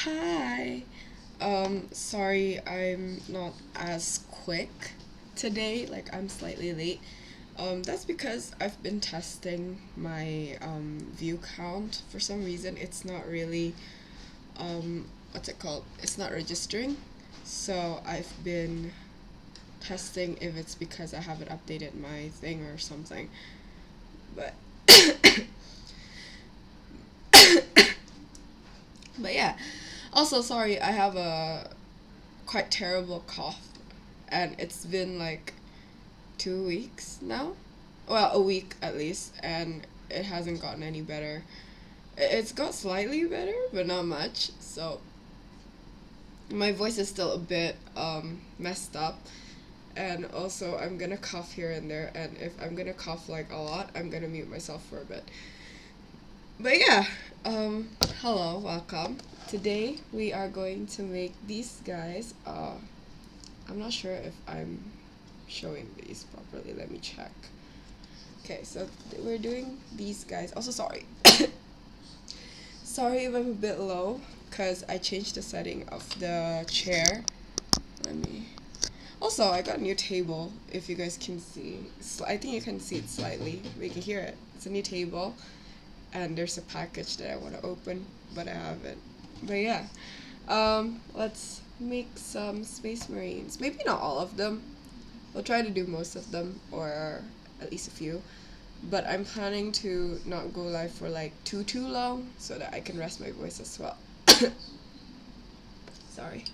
Hi. Sorry I'm not as quick today. Like I'm slightly late. That's because I've been testing my view count. For some reason, it's not really what's it called? It's not registering. So I've been testing if it's because I haven't updated my thing or something. But but yeah. Also, sorry, I have a quite terrible cough, and it's been like 2 weeks now. Well, a week at least, and it hasn't gotten any better. It's got slightly better, but not much. So my voice is still a bit messed up, and also I'm gonna cough here and there. And if I'm gonna cough like a lot, I'm gonna mute myself for a bit. But yeah, hello, welcome. Today we are going to make these guys. I'm not sure if I'm showing these properly. Let me check. Okay, so we're doing these guys. Also, sorry. Sorry if I'm a bit low, because I changed the setting of the chair. Let me. Also, I got a new table, if you guys can see. I think you can see it slightly. We can hear it. It's a new table, and there's a package that I want to open, but I haven't. But yeah, let's make some Space Marines. Maybe not all of them. We'll try to do most of them, or at least a few. But I'm planning to not go live for like too long so that I can rest my voice as well. Sorry.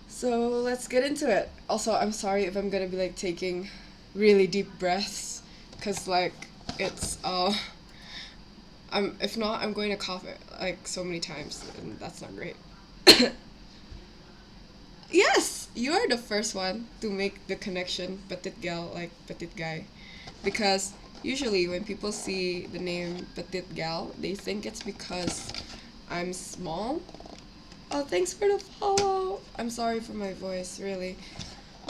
So let's get into it. Also, I'm sorry if I'm gonna be like taking really deep breaths, cause like it's I'm if not I'm going to cough it like so many times, and that's not great. Yes, you are the first one to make the connection petite gal like petite guy, because usually when people see the name petite gal, they think it's because I'm small. Oh, thanks for the follow. I'm sorry for my voice, really,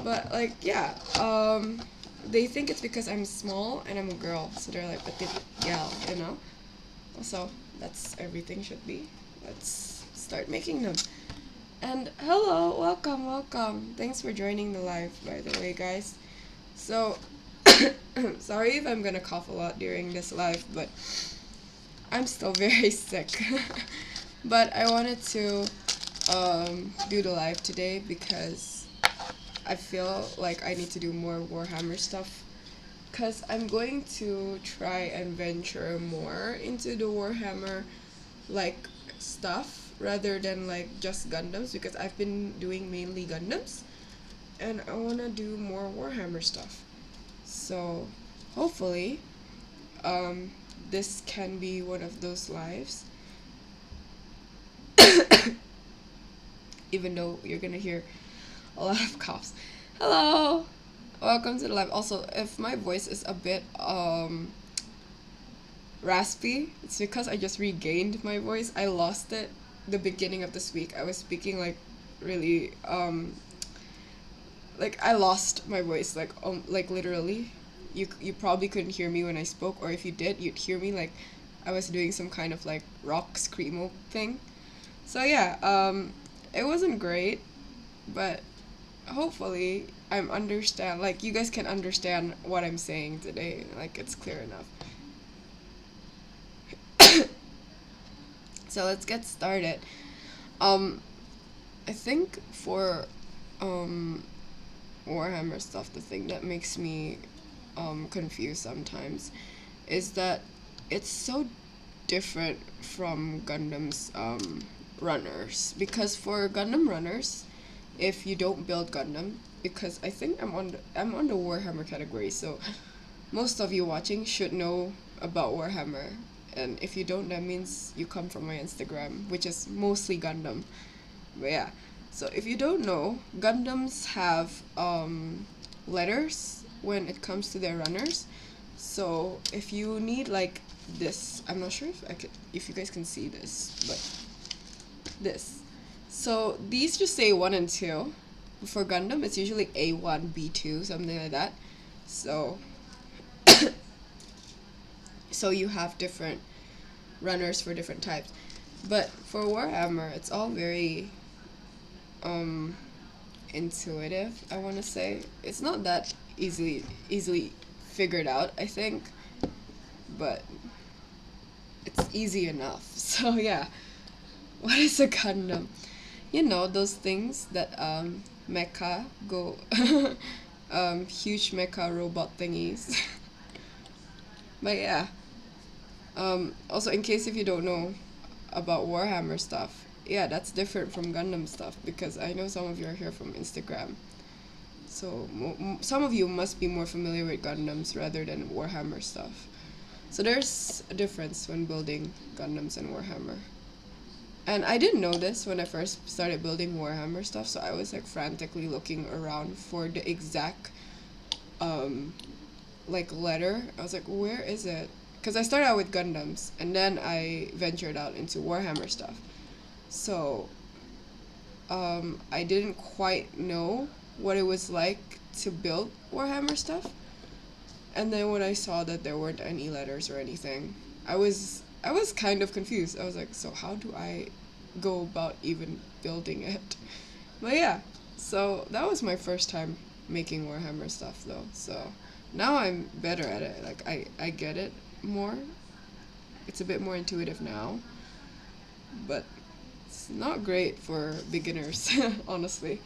but like yeah, they think it's because I'm small and I'm a girl, so they're like petite gal, you know. So that's everything should be. Let's start making them. And hello, welcome, welcome. Thanks for joining the live, by the way, guys. So, sorry if I'm gonna cough a lot during this live, but I'm still very sick. But I wanted to do the live today because I feel like I need to do more Warhammer stuff. Because I'm going to try and venture more into the Warhammer like stuff rather than like just Gundams, because I've been doing mainly Gundams and I want to do more Warhammer stuff. So hopefully um this can be one of those lives, even though you're gonna hear a lot of coughs. Hello, welcome to the live. Also, if my voice is a bit raspy, it's because I just regained my voice. I lost it the beginning of this week. I was speaking really like I lost my voice like literally. You probably couldn't hear me when I spoke, or if you did, you'd hear me like I was doing some kind of like rock screamo thing. So yeah, it wasn't great, but hopefully I'm understand like you guys can understand what I'm saying today. Like it's clear enough. So let's get started. Um, I think for um Warhammer stuff, the thing that makes me confused sometimes is that it's so different from Gundam's runners. Because for Gundam runners, if you don't build Gundam, because I think I'm on the Warhammer category, so most of you watching should know about Warhammer. And if you don't, that means you come from my Instagram, which is mostly Gundam. But yeah, so if you don't know, Gundams have letters when it comes to their runners. So if you need like this, I'm not sure if you guys can see this, but this. So these just say 1 and 2. For Gundam, it's usually A1, B2, something like that. So so you have different runners for different types. But for Warhammer, it's all very um intuitive, I want to say. It's not that easily figured out, I think, but it's easy enough. So yeah, what is a Gundam? You know, those things that mecha go huge mecha robot thingies. But yeah, also in case if you don't know about Warhammer stuff, yeah, that's different from Gundam stuff because I know some of you are here from Instagram. So some of you must be more familiar with Gundams rather than Warhammer stuff. So there's a difference when building Gundams and Warhammer. And I didn't know this when I first started building Warhammer stuff, so I was like frantically looking around for the exact um like letter. I was like, where is it? Because I started out with Gundams and then I ventured out into Warhammer stuff. So I didn't quite know what it was like to build Warhammer stuff. And then when I saw that there weren't any letters or anything, I was kind of confused. I was like, so how do I go about even building it? But yeah, so that was my first time making Warhammer stuff though. So now I'm better at it. Like I get it more. It's a bit more intuitive now. But it's not great for beginners, honestly.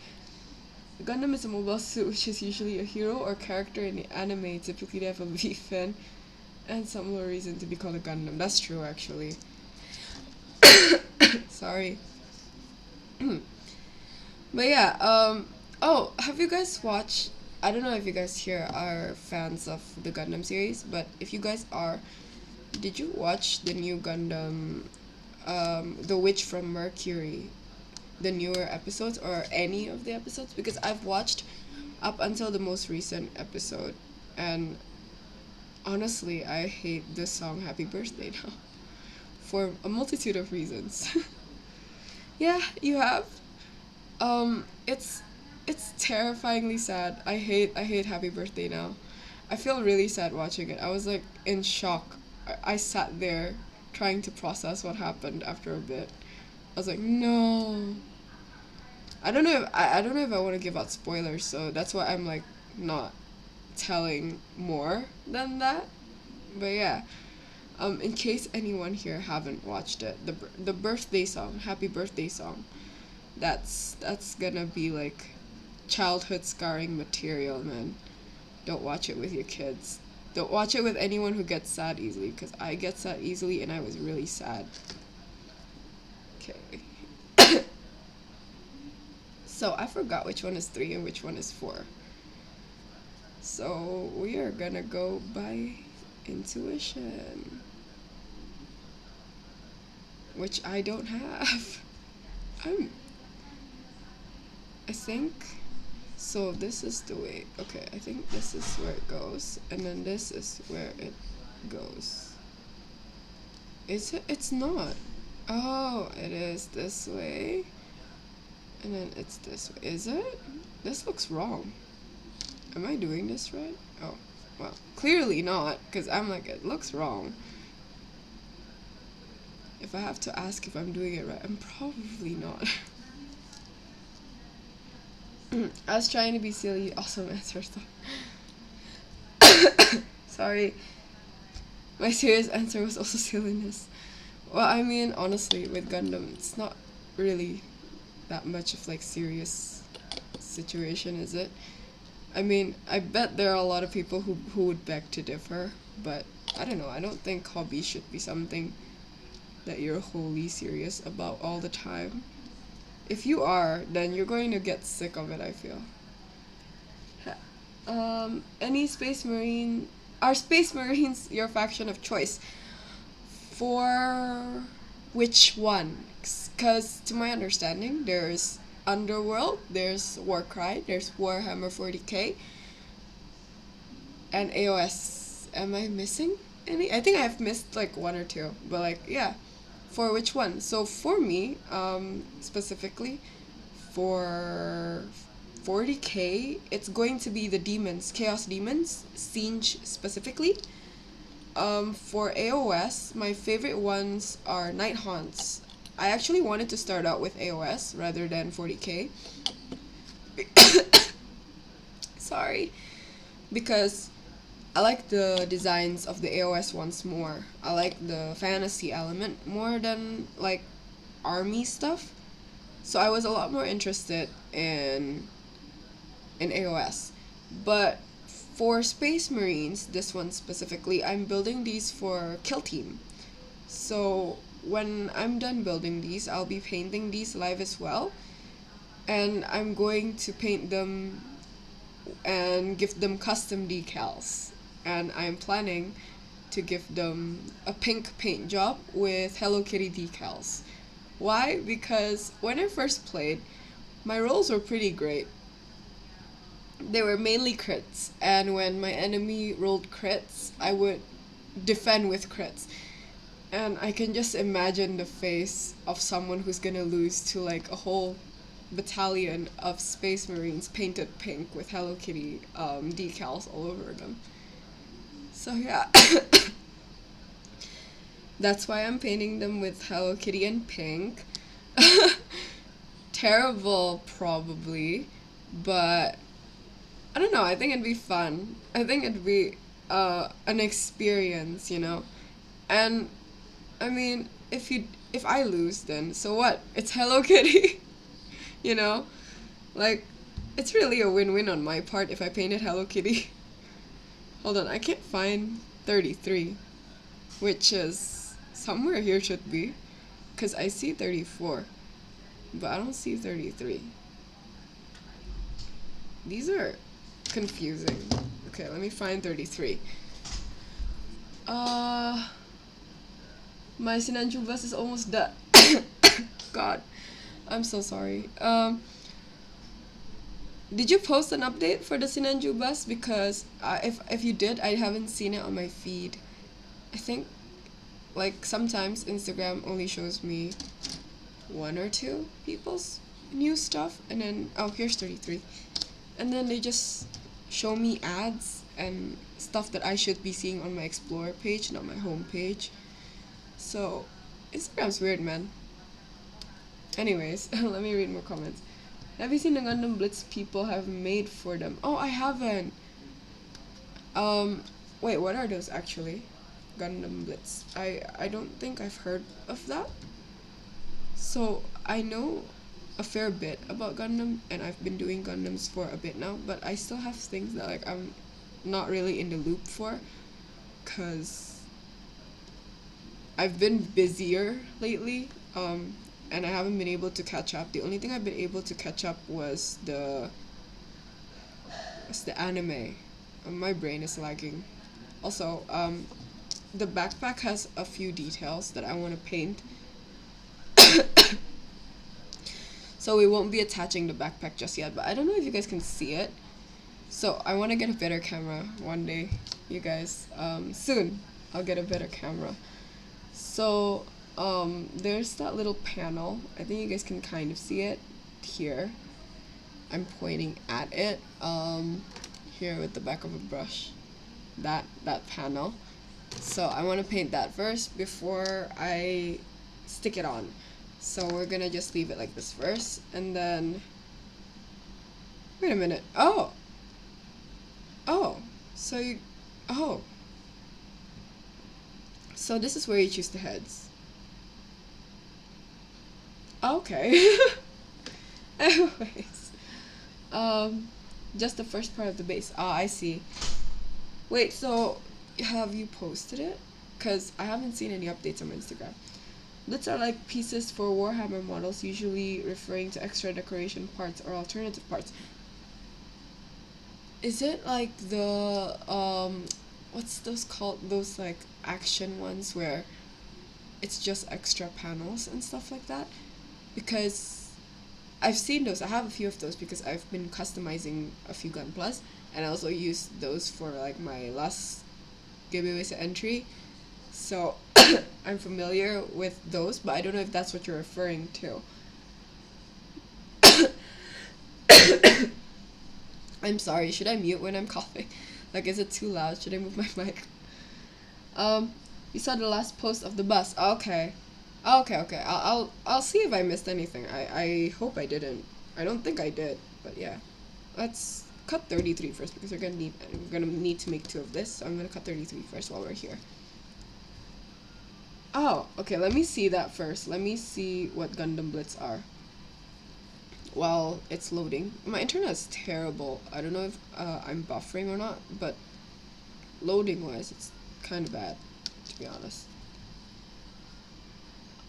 Gundam is a mobile suit which is usually a hero or character in the anime. Typically they have a V fin and some more reason to be called a Gundam. That's true actually. Sorry. But yeah, oh, have you guys watched, I don't know if you guys here are fans of the Gundam series, but if you guys are, did you watch the new Gundam, The Witch from Mercury, the newer episodes or any of the episodes? Because I've watched up until the most recent episode, and honestly, I hate this song Happy Birthday now for a multitude of reasons. Yeah, you have. It's terrifyingly sad. I hate Happy Birthday now. I feel really sad watching it. I was like in shock. I sat there trying to process what happened after a bit. I was like, no. I don't know if I want to give out spoilers, so that's why I'm like not telling more than that. But yeah, in case anyone here haven't watched it, the birthday song, Happy Birthday song, that's gonna be like childhood scarring material, man. Don't watch it with your kids. Don't watch it with anyone who gets sad easily, because I get sad easily and I was really sad. Okay. So I forgot which one is 3 and which one is 4. So we are gonna go by intuition, which I don't have. I'm. I think. So this is the way. Okay, I think this is where it goes, and then this is where it goes. Is it? It's not. Oh, it is this way. And then it's this way. Is it? This looks wrong. Am I doing this right? Oh, well, clearly not, because I'm like, it looks wrong. If I have to ask if I'm doing it right, I'm probably not. I was trying to be silly, awesome answer stuff. Sorry. My serious answer was also silliness. Well, I mean, honestly, with Gundam, it's not really that much of like serious situation, is it? I mean, I bet there are a lot of people who would beg to differ, but I don't know. I don't think hobby should be something that you're wholly serious about all the time. If you are, then you're going to get sick of it, I feel. Any Space Marine... Are Space Marines your faction of choice? For which one? Because to my understanding, there's Underworld, there's Warcry, there's Warhammer 40k, and AOS. Am I missing any? I think I've missed like one or two, but like, yeah. For which one? So for me, specifically, for 40k, it's going to be the demons, Chaos Demons, Siege specifically. For AOS, my favorite ones are Night Haunts. I actually wanted to start out with AOS rather than 40k. Sorry. Because I like the designs of the AOS ones more. I like the fantasy element more than like army stuff. So I was a lot more interested in AOS. But for Space Marines, this one specifically, I'm building these for Kill Team. So when I'm done building these, I'll be painting these live as well. And I'm going to paint them and give them custom decals. And I'm planning to give them a pink paint job with Hello Kitty decals. Why? Because when I first played, my rolls were pretty great. They were mainly crits, and when my enemy rolled crits, I would defend with crits. And I can just imagine the face of someone who's gonna lose to like a whole battalion of Space Marines painted pink with Hello Kitty decals all over them. So yeah, that's why I'm painting them with Hello Kitty and pink. Terrible, probably, but I don't know. I think it'd be fun. I think it'd be an experience, you know. And I mean, if I lose, then so what? It's Hello Kitty, you know. Like, it's really a win-win on my part if I painted Hello Kitty. Hold on, I can't find 33, which is somewhere here should be, cause I see 34, but I don't see 33. These are confusing. Okay, let me find 33. My Sinanju bus is almost done. God, I'm so sorry. Did you post an update for the Sinanju bus? Because if you did, I haven't seen it on my feed. I think like sometimes Instagram only shows me one or two people's new stuff, and then oh, here's 33. And then they just show me ads and stuff that I should be seeing on my Explore page, not my home page. So, Instagram's weird, man. Anyways, let me read more comments. Have you seen the Gundam Blitz people have made for them? Oh, I haven't. Wait, what are those actually? Gundam Blitz. I don't think I've heard of that. So, I know a fair bit about Gundam, and I've been doing Gundams for a bit now, but I still have things that like I'm not really in the loop for, cause I've been busier lately, and I haven't been able to catch up. The only thing I've been able to catch up was the anime. My brain is lagging. Also, the backpack has a few details that I want to paint. So we won't be attaching the backpack just yet, but I don't know if you guys can see it. So I want to get a better camera one day, you guys. Soon I'll get a better camera. So there's that little panel. I think you guys can kind of see it here. I'm pointing at it here with the back of a brush. That panel. So I want to paint that first before I stick it on. So we're gonna just leave it like this first, and then wait a minute. Oh, so you so this is where you choose the heads. Okay. Anyways, just the first part of the base. Ah, I see. Wait, so have you posted it? Cause I haven't seen any updates on my Instagram. These are like pieces for Warhammer models, usually referring to extra decoration parts or alternative parts. Is it like the what's those called? Those like action ones where it's just extra panels and stuff like that? Because I've seen those. I have a few of those because I've been customizing a few Gun Plus, and I also used those for like my last giveaways entry. So I'm familiar with those, but I don't know if that's what you're referring to. I'm sorry, should I mute when I'm coughing? Like, is it too loud? Should I move my mic? You saw the last post of the bus. Okay. Okay, okay. I'll see if I missed anything. I hope I didn't. I don't think I did, but yeah. Let's cut 33 first because we're gonna need to make two of this. So I'm gonna cut 33 first while we're here. Oh, okay. Let me see that first. Let me see what Gundam Blitz are. While it's loading, my internet is terrible. I don't know if I'm buffering or not, but loading wise, it's kind of bad, to be honest.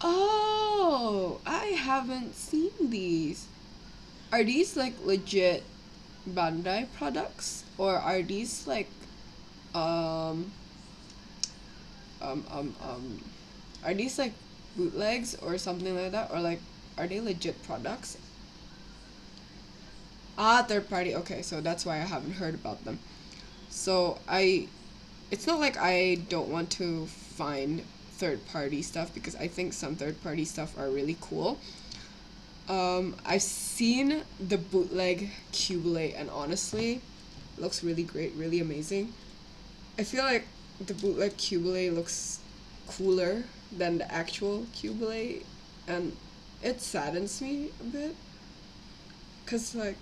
Oh, I haven't seen these. Are these like legit Bandai products, or are these like um um um um are these like bootlegs or something like that, or like are they legit products? Ah, third party. Okay, so that's why I haven't heard about them. So it's not like I don't want to find third party stuff because I think some third party stuff are really cool. I've seen the bootleg Cubelay, and honestly, it looks really great, really amazing. I feel like the bootleg Cubelay looks cooler than the actual Cubelay, and it saddens me a bit. Cause like,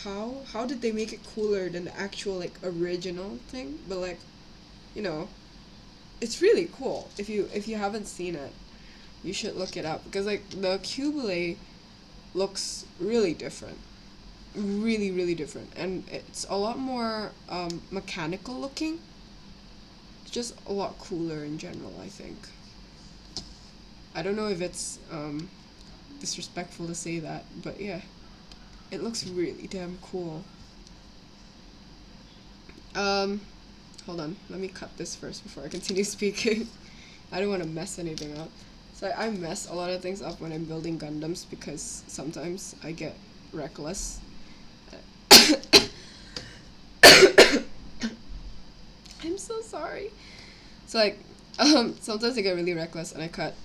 how did they make it cooler than the actual like original thing? But like, you know, it's really cool. If you haven't seen it, you should look it up because like the Cubelay looks really different, really different, and it's a lot more mechanical looking. It's just a lot cooler in general, I think. I don't know if it's disrespectful to say that, but yeah, it looks really damn cool. Um, Hold on, let me cut this first before I continue speaking. I don't want to mess anything up. So I mess a lot of things up when I'm building Gundams because sometimes I get reckless. I'm so sorry. So like, sometimes I get really reckless and I cut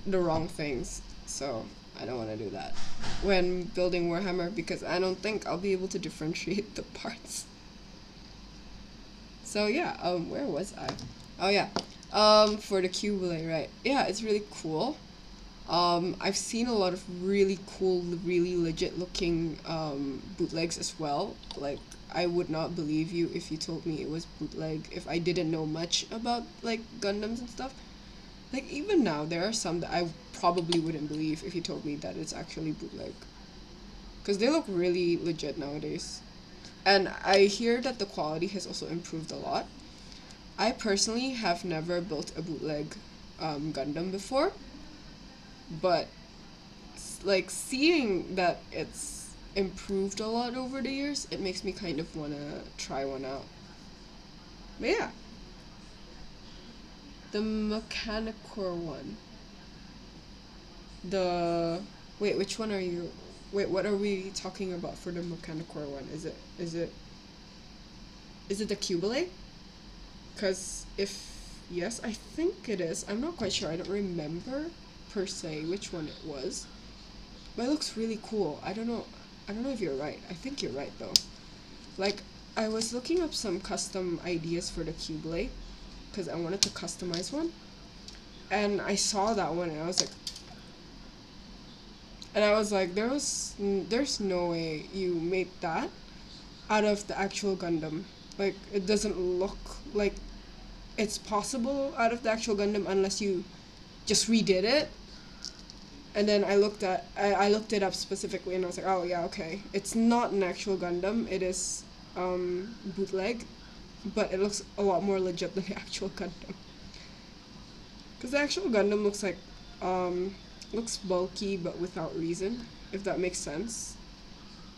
the wrong things. So I don't want to do that when building Warhammer because I don't think I'll be able to differentiate the parts. So yeah, where was I? Oh yeah, for the Cubelay, right? Yeah, it's really cool. I've seen a lot of really cool, really legit looking bootlegs as well. Like, I would not believe you if you told me it was bootleg if I didn't know much about like Gundams and stuff. Like even now, there are some that I probably wouldn't believe if you told me that it's actually bootleg. Cause they look really legit nowadays, and I hear that the quality has also improved a lot. I personally have never built a bootleg Gundam before, but like seeing that it's improved a lot over the years, it makes me kind of wanna try one out. But yeah, the Mechanicore one. The wait, which one are you? Wait, what are we talking about for the Mechanicore one? Is it the Cubelay? Cause if yes, I think it is. I'm not quite sure. I don't remember per se which one it was. But it looks really cool. I don't know. I don't know if you're right. I think you're right though. Like I was looking up some custom ideas for the Cubelay because I wanted to customize one, and I saw that one and I was like, there's no way you made that out of the actual Gundam. Like it doesn't look like it's possible out of the actual Gundam unless you just redid it. And then I looked it up specifically and I was like, oh yeah, okay. It's not an actual Gundam. It is bootleg, but it looks a lot more legit than the actual Gundam. Cuz the actual Gundam looks bulky but without reason, if that makes sense.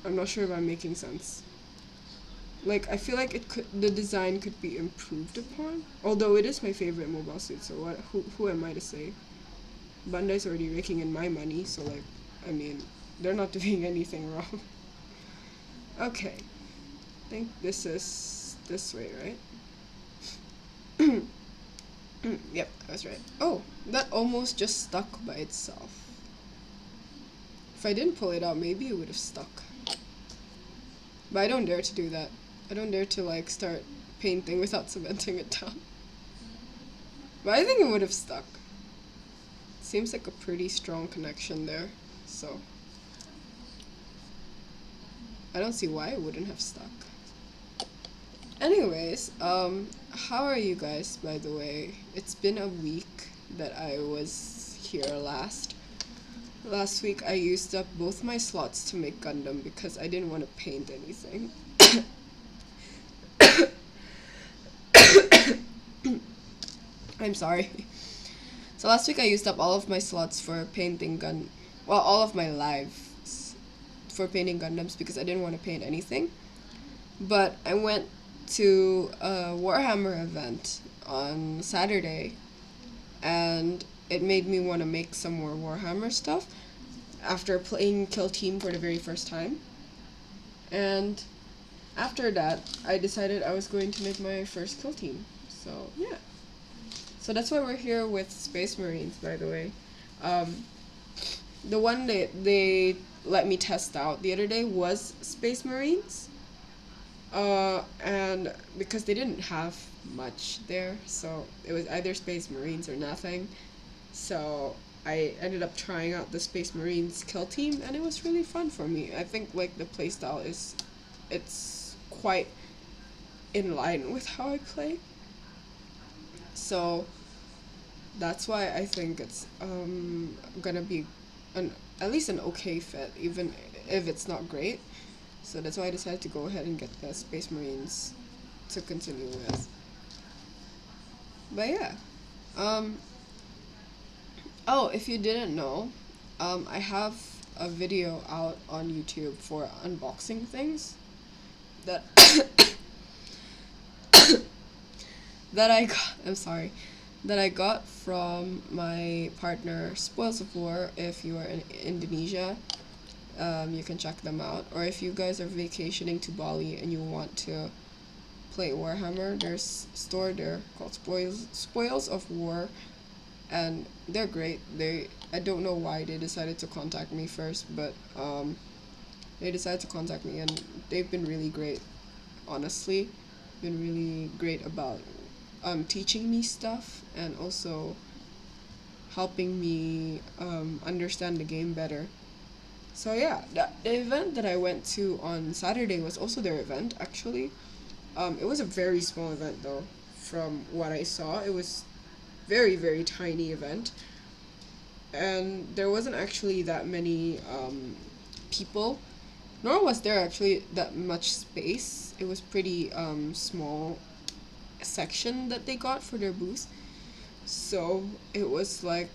I'm not sure if I'm making sense. Like I feel like the design could be improved upon. Although it is my favorite mobile suit, so who am I to say? Bandai's already raking in my money, so like, I mean, they're not doing anything wrong. Okay, I think this is this way, right? Yep, I was right. Oh, that almost just stuck by itself. If I didn't pull it out, maybe it would have stuck. But I don't dare to do that. I don't dare to like start painting without cementing it down. But I think it would have stuck. Seems like a pretty strong connection there. So I don't see why it wouldn't have stuck. Anyways, how are you guys, by the way? It's been a week that I was here last. Last week I used up both my slots to make Gundam because I didn't want to paint anything. I'm sorry. So last week I used up all of my slots for painting all of my lives for painting Gundams because I didn't want to paint anything. But I went to a Warhammer event on Saturday, and it made me want to make some more Warhammer stuff after playing Kill Team for the very first time. And after that, I decided I was going to make my first Kill Team. So, yeah. So that's why we're here with Space Marines, by the way. The one they let me test out the other day was Space Marines. And because they didn't have much there, so it was either Space Marines or nothing. So I ended up trying out the Space Marines Kill Team, and it was really fun for me. I think like the playstyle it's quite in line with how I play. So that's why I think it's gonna be at least an okay fit, even if it's not great. So that's why I decided to go ahead and get the Space Marines to continue with. But yeah. Oh, if you didn't know, I have a video out on YouTube for unboxing things that that I got from my partner Spoils of War. If you are in Indonesia, you can check them out. Or if you guys are vacationing to Bali and you want to play Warhammer, there's a store there called Spoils of War, and they're great. I don't know why they decided to contact me first, but they decided to contact me, and they've been really great. Honestly, been really great about teaching me stuff and also helping me understand the game better. So yeah, the event that I went to on Saturday was also their event, actually. It was a very small event though. From what I saw, it was very, very tiny event. And there wasn't actually that many people, nor was there actually that much space. It was pretty small section that they got for their booth. So it was like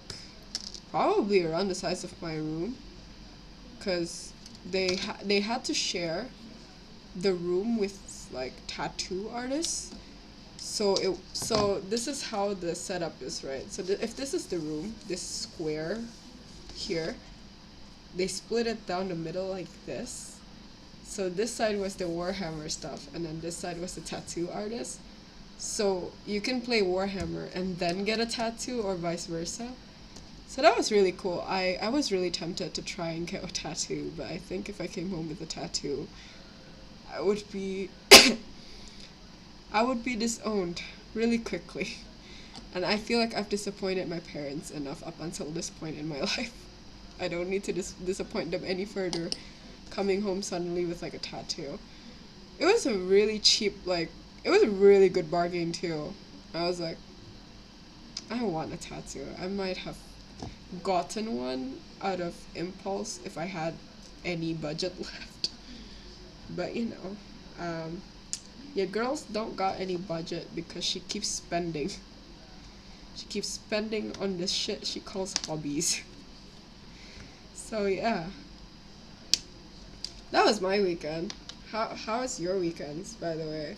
probably around the size of my room, because they had to share the room with like tattoo artists. So this is how the setup is, right? So if this is the room, this square here, they split it down the middle like this. So this side was the Warhammer stuff, and then this side was the tattoo artist. So you can play Warhammer and then get a tattoo, or vice versa. So that was really cool. I was really tempted to try and get a tattoo, but I think if I came home with a tattoo, I would be I would be disowned really quickly. And I feel like I've disappointed my parents enough up until this point in my life. I don't need to disappoint them any further coming home suddenly with like a tattoo. It was a really cheap, it was a really good bargain too. I was like, I want a tattoo. I might have gotten one out of impulse if I had any budget left. But your girls don't got any budget because she keeps spending. She keeps spending on this shit she calls hobbies. So yeah. That was my weekend. How was your weekends, by the way?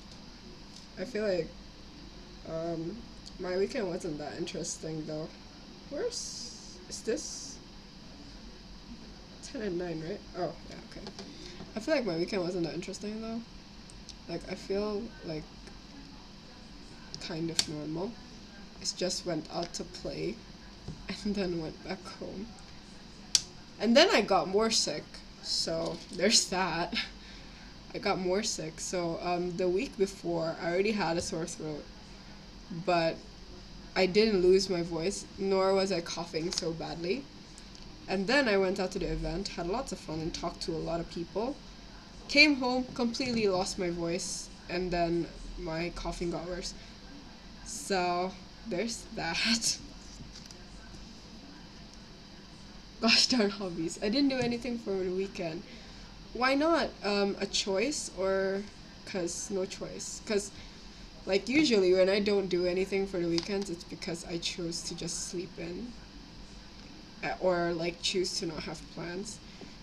I feel like my weekend wasn't that interesting though. Is this 10 and 9, right? Oh, yeah, okay. I feel like my weekend wasn't that interesting though. Like, I feel like kind of normal. I just went out to play and then went back home. And then I got more sick, so there's that. I got more sick. So the week before, I already had a sore throat, but I didn't lose my voice, nor was I coughing so badly. And then I went out to the event, had lots of fun, and talked to a lot of people. Came home, completely lost my voice, and then my coughing got worse. So, there's that. Gosh darn hobbies. I didn't do anything for the weekend. Why not? A choice or cause no choice? Cause like usually when I don't do anything for the weekends, it's because I chose to just sleep in, or like choose to not have plans.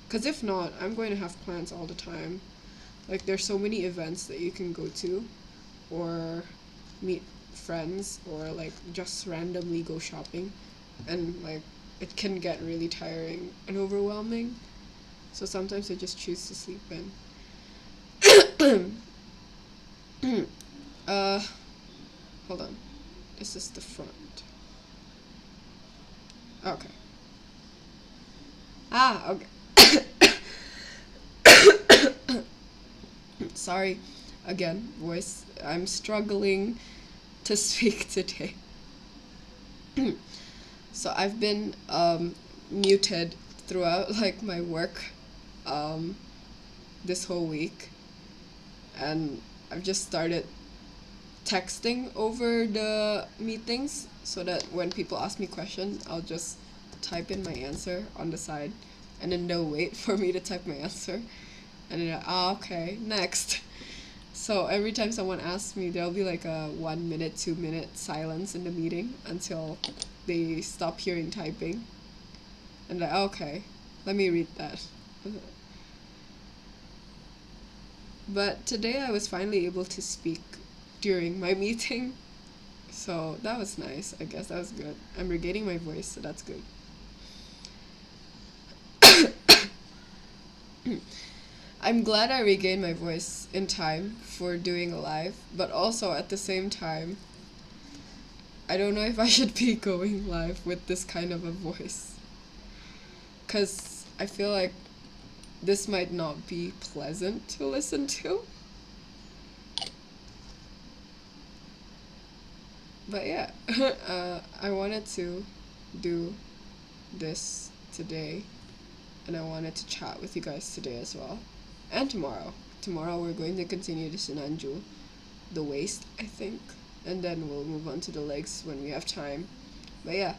Cause if not, I'm going to have plans all the time. Like there's so many events that you can go to, or meet friends, or like just randomly go shopping, and like it can get really tiring and overwhelming. So sometimes I just choose to sleep in. uh, hold on. This is the front. Okay. Ah, okay. Sorry. Again, voice. I'm struggling to speak today. So I've been muted throughout like my work um, this whole week, and I've just started texting over the meetings so that when people ask me questions, I'll just type in my answer on the side, and then they'll wait for me to type my answer, and then okay, next. So every time someone asks me, there'll be like a 1 minute, 2 minute silence in the meeting until they stop hearing typing. And like, okay, let me read that. But today I was finally able to speak during my meeting. So that was nice. I guess that was good. I'm regaining my voice, so that's good. I'm glad I regained my voice in time for doing a live, but also at the same time, I don't know if I should be going live with this kind of a voice. Because I feel like this might not be pleasant to listen to. But yeah, I wanted to do this today, and I wanted to chat with you guys today as well. And tomorrow. Tomorrow we're going to continue the Sinanju, the waist, I think. And then we'll move on to the legs when we have time. But yeah,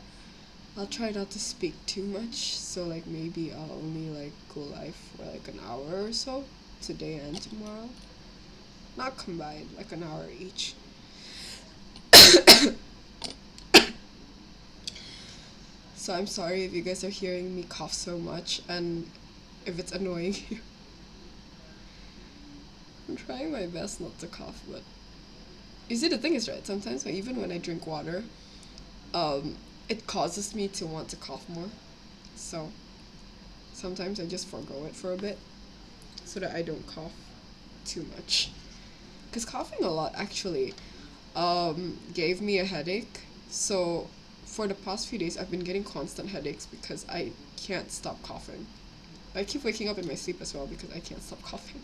I'll try not to speak too much, so like maybe I'll only like go live for like an hour or so, today and tomorrow. Not combined, like an hour each. So I'm sorry if you guys are hearing me cough so much and if it's annoying you. I'm trying my best not to cough, but you see the thing is right, sometimes even when I drink water, it causes me to want to cough more. So sometimes I just forgo it for a bit so that I don't cough too much. Because coughing a lot actually gave me a headache. So for the past few days, I've been getting constant headaches because I can't stop coughing. I keep waking up in my sleep as well because I can't stop coughing.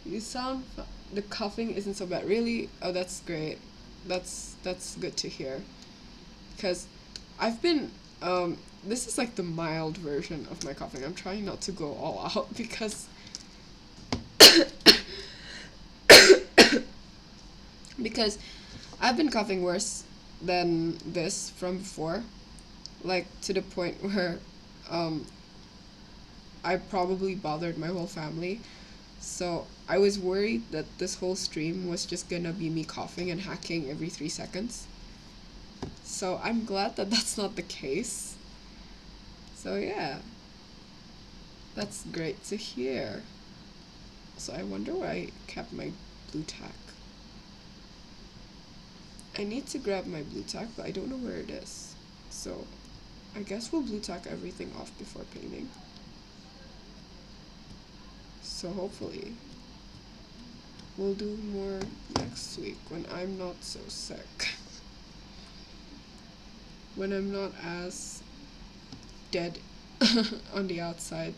You sound... The coughing isn't so bad. Really? Oh, that's great. That's good to hear. Because I've been... this is like the mild version of my coughing. I'm trying not to go all out because... because I've been coughing worse than this from before. Like, to the point where I probably bothered my whole family. So I was worried that this whole stream was just gonna be me coughing and hacking every 3 seconds. So I'm glad that that's not the case. So yeah, that's great to hear. So I wonder where I kept my blue tack. I need to grab my blue tack, but I don't know where it is. So I guess we'll blue tack everything off before painting. So hopefully we'll do more next week when I'm not so sick. When I'm not as dead on the outside.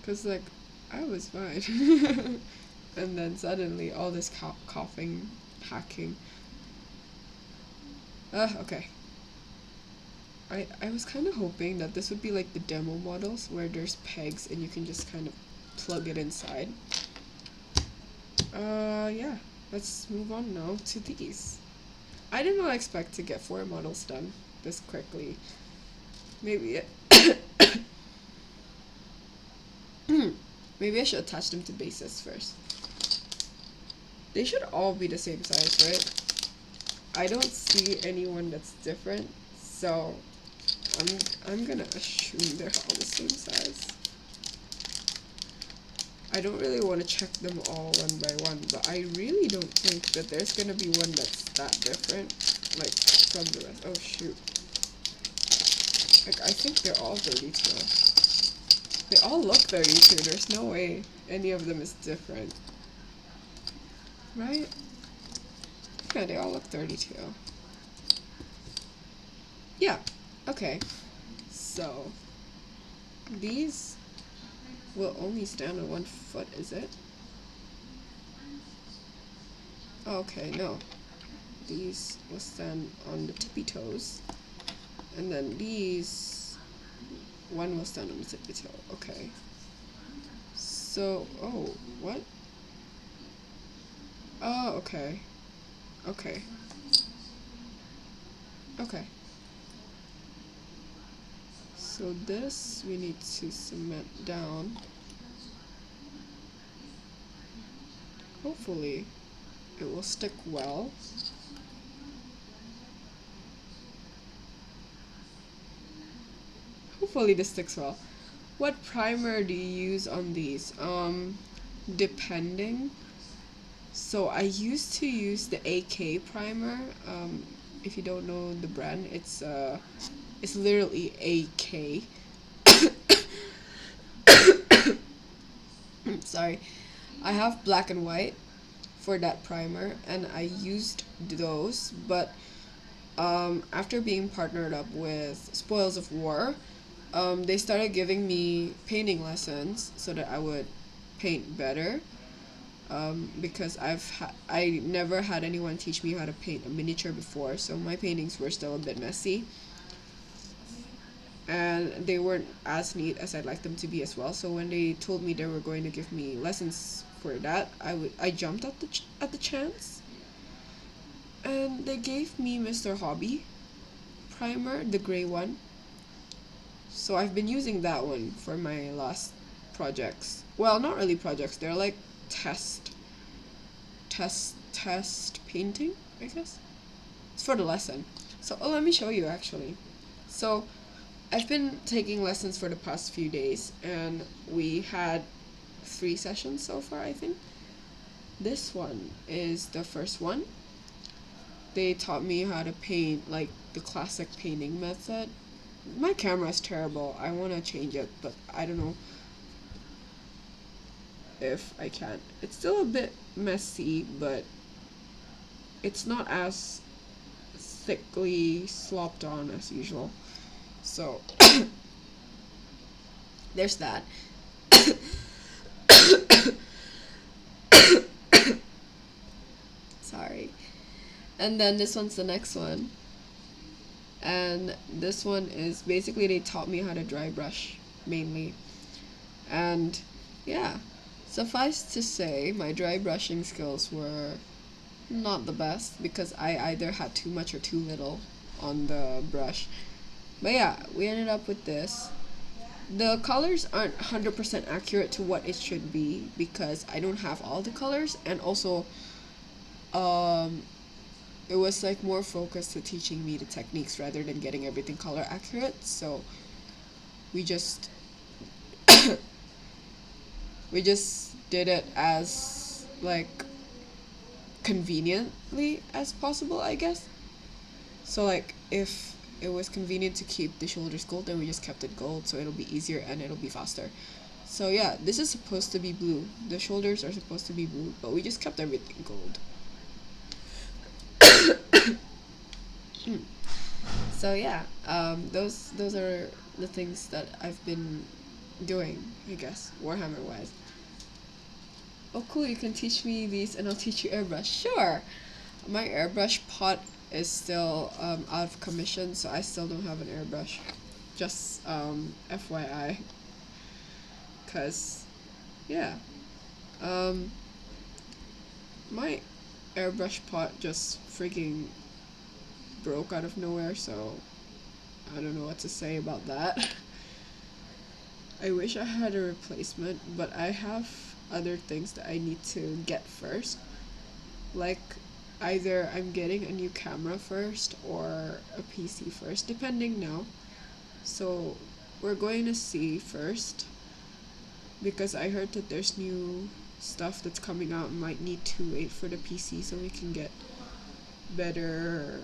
Cause I was fine. And then suddenly all this coughing hacking. Okay. I was kind of hoping that this would be like the demo models where there's pegs and you can just kind of plug it inside. Yeah. Let's move on now to these. I did not expect to get 4 models done this quickly. Maybe maybe I should attach them to bases first. They should all be the same size, right? I don't see anyone that's different, so I'm gonna assume they're all the same size. I don't really want to check them all one by one, but I really don't think that there's gonna be one that's that different, like, from the rest. Oh shoot. Like, I think they're all 32. They all look 32, there's no way any of them is different. Right? Yeah, they all look 32. Yeah, okay. So, these will only stand on 1 foot, is it? Okay, no. These will stand on the tippy toes. And then these, one will stand on the tippy toe. Okay. So, oh, what? Oh, okay. Okay. Okay. So this we need to cement down. Hopefully it will stick well. Hopefully this sticks well. What primer do you use on these? Depending. So I used to use the AK primer. If you don't know the brand, it's literally AK. Sorry. I have black and white for that primer, and I used those, but after being partnered up with Spoils of War, they started giving me painting lessons so that I would paint better. Because I never had anyone teach me how to paint a miniature before, so my paintings were still a bit messy. And they weren't as neat as I'd like them to be as well. So when they told me they were going to give me lessons for that, I jumped at the chance. And they gave me Mr. Hobby primer, the gray one. So I've been using that one for my last projects. Well, not really projects, they're like test painting, I guess. It's for the lesson. So let me show you actually. So I've been taking lessons for the past few days, and we had 3 sessions so far, I think. This one is the first one. They taught me how to paint like the classic painting method. My camera's terrible. I want to change it, but I don't know if I can. It's still a bit messy, but it's not as thickly slopped on as usual. So there's that. Sorry. And then this one's the next one. And this one is basically they taught me how to dry brush mainly. And yeah, suffice to say, my dry brushing skills were not the best because I either had too much or too little on the brush. But yeah, we ended up with this. The colors aren't 100% accurate to what it should be because I don't have all the colors, and also it was like more focused to teaching me the techniques rather than getting everything color accurate. So we just we just did it as like conveniently as possible, I guess. So like if it was convenient to keep the shoulders gold, then we just kept it gold, so it'll be easier and it'll be faster. So yeah, this is supposed to be blue. The shoulders are supposed to be blue, but we just kept everything gold. So yeah, those are the things that I've been doing, I guess, Warhammer wise. Oh cool, you can teach me these and I'll teach you airbrush. Sure. My airbrush pot is still out of commission, so I still don't have an airbrush. Just FYI, cause yeah, um, my airbrush pot just freaking broke out of nowhere, so I don't know what to say about that. I wish I had a replacement, but I have other things that I need to get first. Like, either I'm getting a new camera first or a PC first, depending now. So, we're going to see first because I heard that there's new stuff that's coming out and might need to wait for the PC so we can get better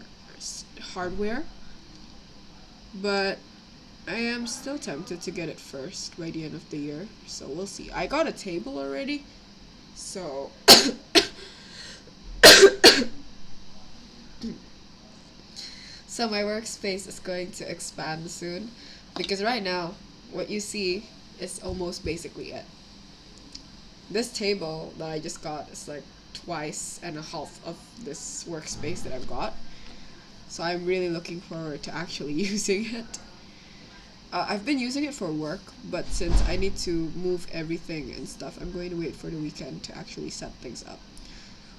hardware. But I am still tempted to get it first by the end of the year, so we'll see. I got a table already, so so my workspace is going to expand soon because right now what you see is almost basically it. This table that I just got is like twice and a half of this workspace that I've got. So I'm really looking forward to actually using it. I've been using it for work, but since I need to move everything and stuff, I'm going to wait for the weekend to actually set things up.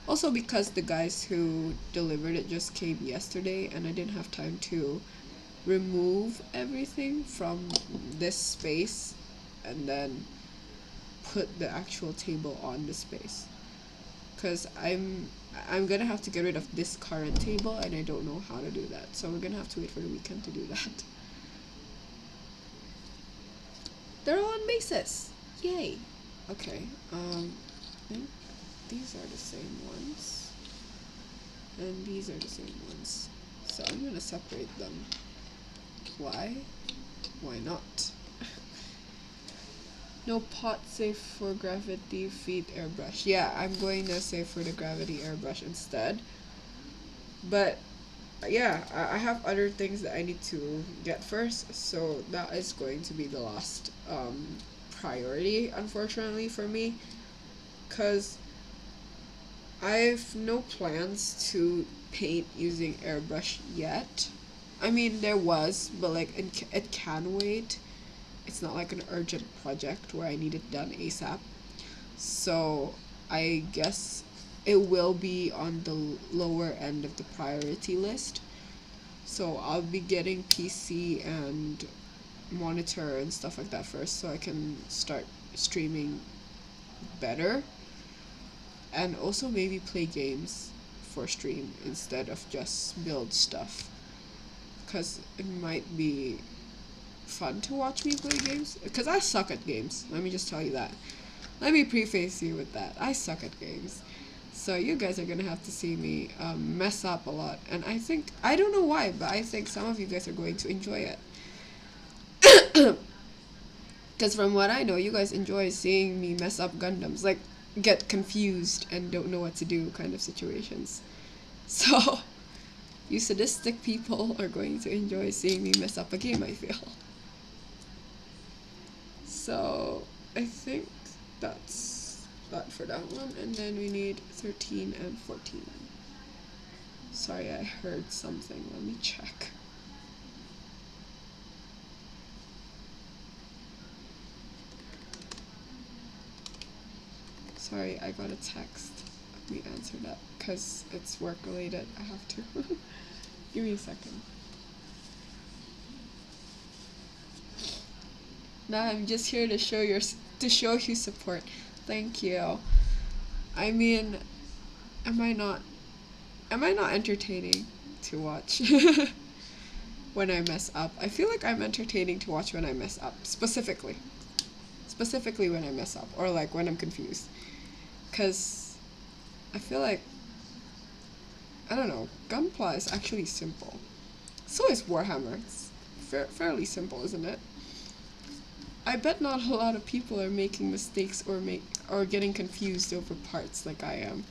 Also because the guys who delivered it just came yesterday and I didn't have time to remove everything from this space and then put the actual table on the space. Cause I'm gonna have to get rid of this current table and I don't know how to do that. So we're gonna have to wait for the weekend to do that. They're all on bases. Yay. Okay. I think these are the same ones. And these are the same ones. So I'm gonna separate them. Why? Why not? No pot safe for gravity feed airbrush. Yeah, I'm going to save for the gravity airbrush instead. But yeah, I have other things that I need to get first, so that is going to be the last priority, unfortunately, for me. Because I've no plans to paint using airbrush yet. I mean, there was, but like it can wait. It's not like an urgent project where I need it done ASAP. So I guess it will be on the lower end of the priority list. So I'll be getting PC and monitor and stuff like that first so I can start streaming better. And also maybe play games for stream instead of just build stuff. Because it might be fun to watch me play games. Because I suck at games. Let me just tell you that. Let me preface you with that. I suck at games. So you guys are gonna have to see me mess up a lot. And I don't know why, but I think some of you guys are going to enjoy it. Because from what I know, you guys enjoy seeing me mess up Gundams. Like, get confused and don't know what to do kind of situations. So, you sadistic people are going to enjoy seeing me mess up a game, I feel. So, I think that's that for that one. And then we need 13 and 14. Sorry, I heard something. Let me check. Sorry, I got a text. Let me answer that because it's work related. I have to. Give me a second. Now I'm just here to show you support. Thank you. I mean, am I not entertaining to watch when I mess up? I feel like I'm entertaining to watch when I mess up, specifically when I mess up or like when I'm confused. Cause I feel like, I don't know, Gunpla is actually simple. So is Warhammer. It's fairly simple, isn't it? I bet not a lot of people are making mistakes or getting confused over parts like I am.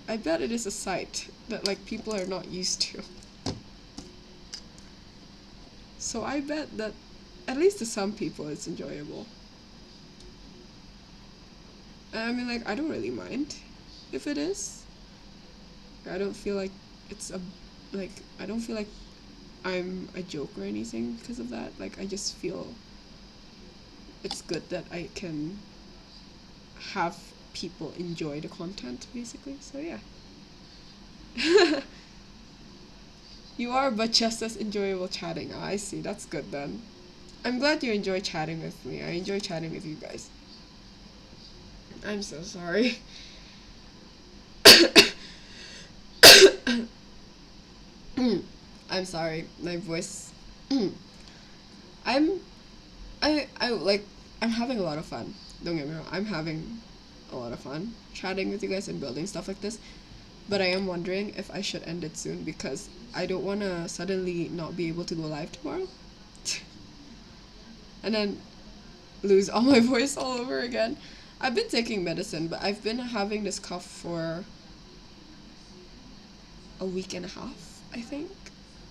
I bet it is a sight that like people are not used to. So I bet that at least to some people it's enjoyable. I mean, like, I don't really mind if it is. I don't feel like it's a like I don't feel like I'm a joke or anything because of that. Like I just feel it's good that I can have people enjoy the content basically. So yeah. You are, but just as enjoyable chatting. Oh, I see. That's good then. I'm glad you enjoy chatting with me. I enjoy chatting with you guys. I'm so sorry. I'm sorry. My voice. I'm. I like. I'm having a lot of fun. Don't get me wrong. I'm having a lot of fun chatting with you guys and building stuff like this. But I am wondering if I should end it soon because I don't want to suddenly not be able to go live tomorrow. And then lose all my voice all over again. I've been taking medicine, but I've been having this cough for a week and a half, I think,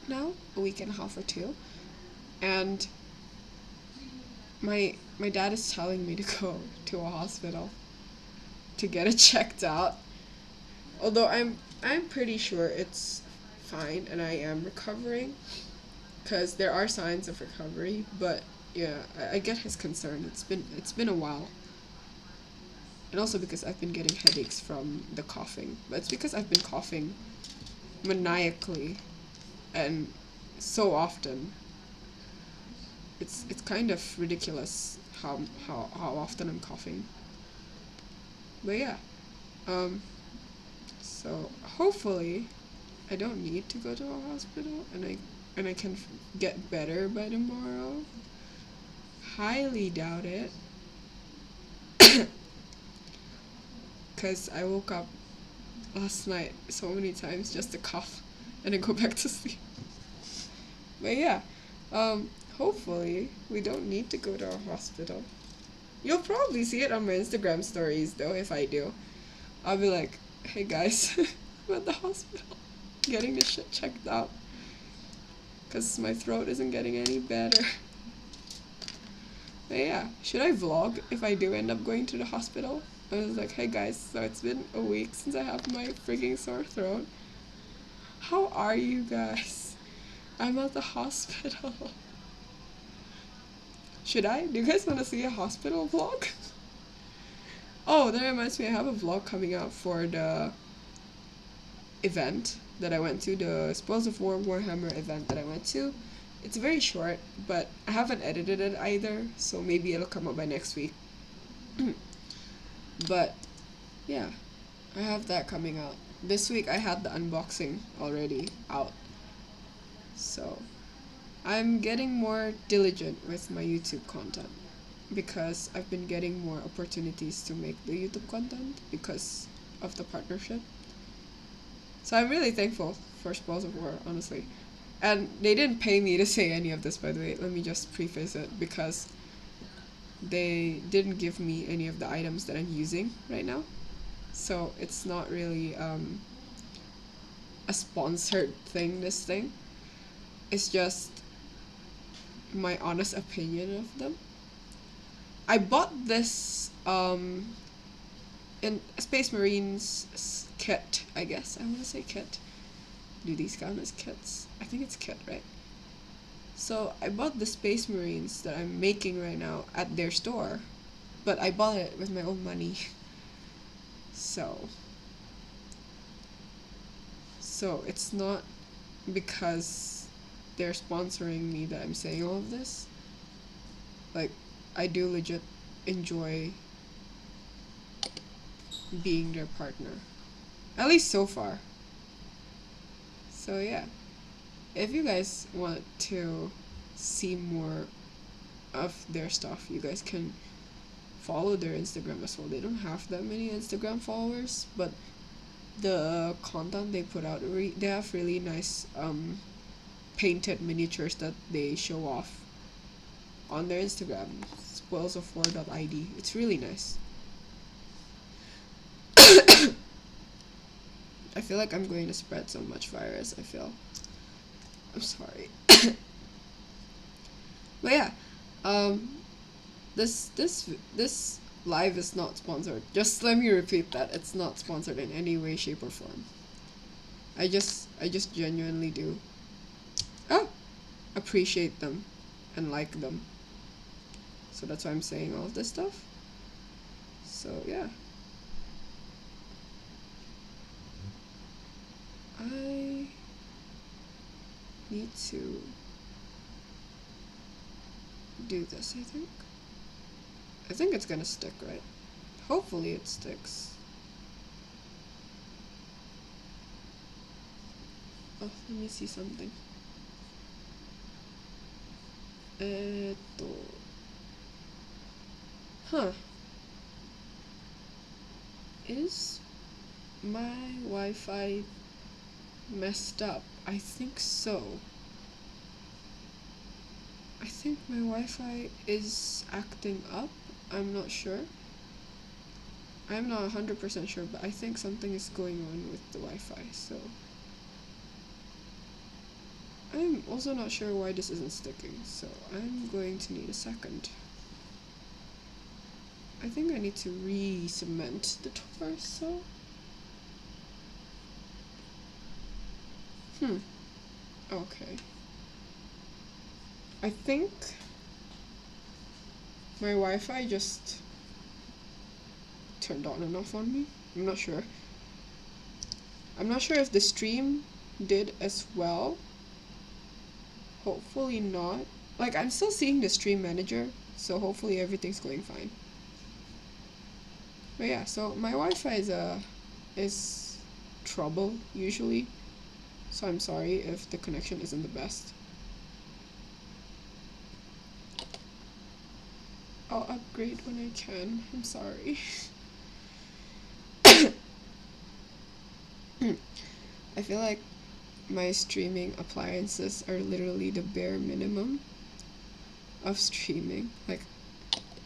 now. A week and a half or two. And my dad is telling me to go to a hospital to get it checked out. Although I'm pretty sure it's fine and I am recovering because there are signs of recovery, but yeah, I get his concern. It's been a while. And also because I've been getting headaches from the coughing. But it's because I've been coughing maniacally and so often. It's kind of ridiculous how often I'm coughing. But yeah. Um so hopefully I don't need to go to a hospital and I can get better by tomorrow. Highly doubt it. Cuz I woke up last night so many times just to cough and then go back to sleep. But yeah, hopefully we don't need to go to a hospital. You'll probably see it on my Instagram stories though if I do. I'll be like, hey guys, I'm at the hospital getting this shit checked out. Cause my throat isn't getting any better. But yeah, should I vlog if I do end up going to the hospital? I was like, hey guys, so it's been a week since I have my freaking sore throat. How are you guys? I'm at the hospital. Should I? Do you guys want to see a hospital vlog? Oh, that reminds me, I have a vlog coming out for the event that I went to, the Spoils of War Warhammer event that I went to. It's very short, but I haven't edited it either, so maybe it'll come out by next week. But yeah, I have that coming out. This week I had the unboxing already out. So I'm getting more diligent with my YouTube content because I've been getting more opportunities to make the YouTube content because of the partnership. So I'm really thankful for Spoils of War, honestly. And they didn't pay me to say any of this, by the way. Let me just preface it because they didn't give me any of the items that I'm using right now. So it's not really a sponsored thing, this thing. It's just my honest opinion of them. I bought this in Space Marines kit, I guess. I want to say kit. Do these count as kits? I think it's kit, right? So I bought the Space Marines that I'm making right now at their store, but I bought it with my own money. So it's not because they're sponsoring me that I'm saying all of this. Like, I do legit enjoy being their partner. At least so far. So yeah. If you guys want to see more of their stuff, you guys can follow their Instagram as well. They don't have that many Instagram followers, but the content they put out, they have really nice painted miniatures that they show off on their Instagram, spoilsofwar.id. It's really nice. I feel like I'm going to spread so much virus, I feel. I'm sorry. But yeah, this live is not sponsored. Just let me repeat that. It's not sponsored in any way, shape, or form. I just genuinely do. Oh, appreciate them and like them. So that's why I'm saying all of this stuff. So yeah. I need to do this, I think. I think it's gonna stick, right? Hopefully it sticks. Oh, let me see something. huh. Is my Wi-Fi messed up? I think so. I think my Wi-Fi is acting up. I'm not sure. I'm not 100% sure, but I think something is going on with the Wi-Fi, so... I'm also not sure why this isn't sticking, so I'm going to need a second. I think I need to re-cement the torso. Okay. I think my Wi-Fi just turned on and off on me. I'm not sure. I'm not sure if the stream did as well. Hopefully not. Like, I'm still seeing the stream manager, so hopefully everything's going fine. But yeah, so my Wi-Fi is trouble usually. So I'm sorry if the connection isn't the best. I'll upgrade when I can. I'm sorry. I feel like my streaming appliances are literally the bare minimum of streaming. Like,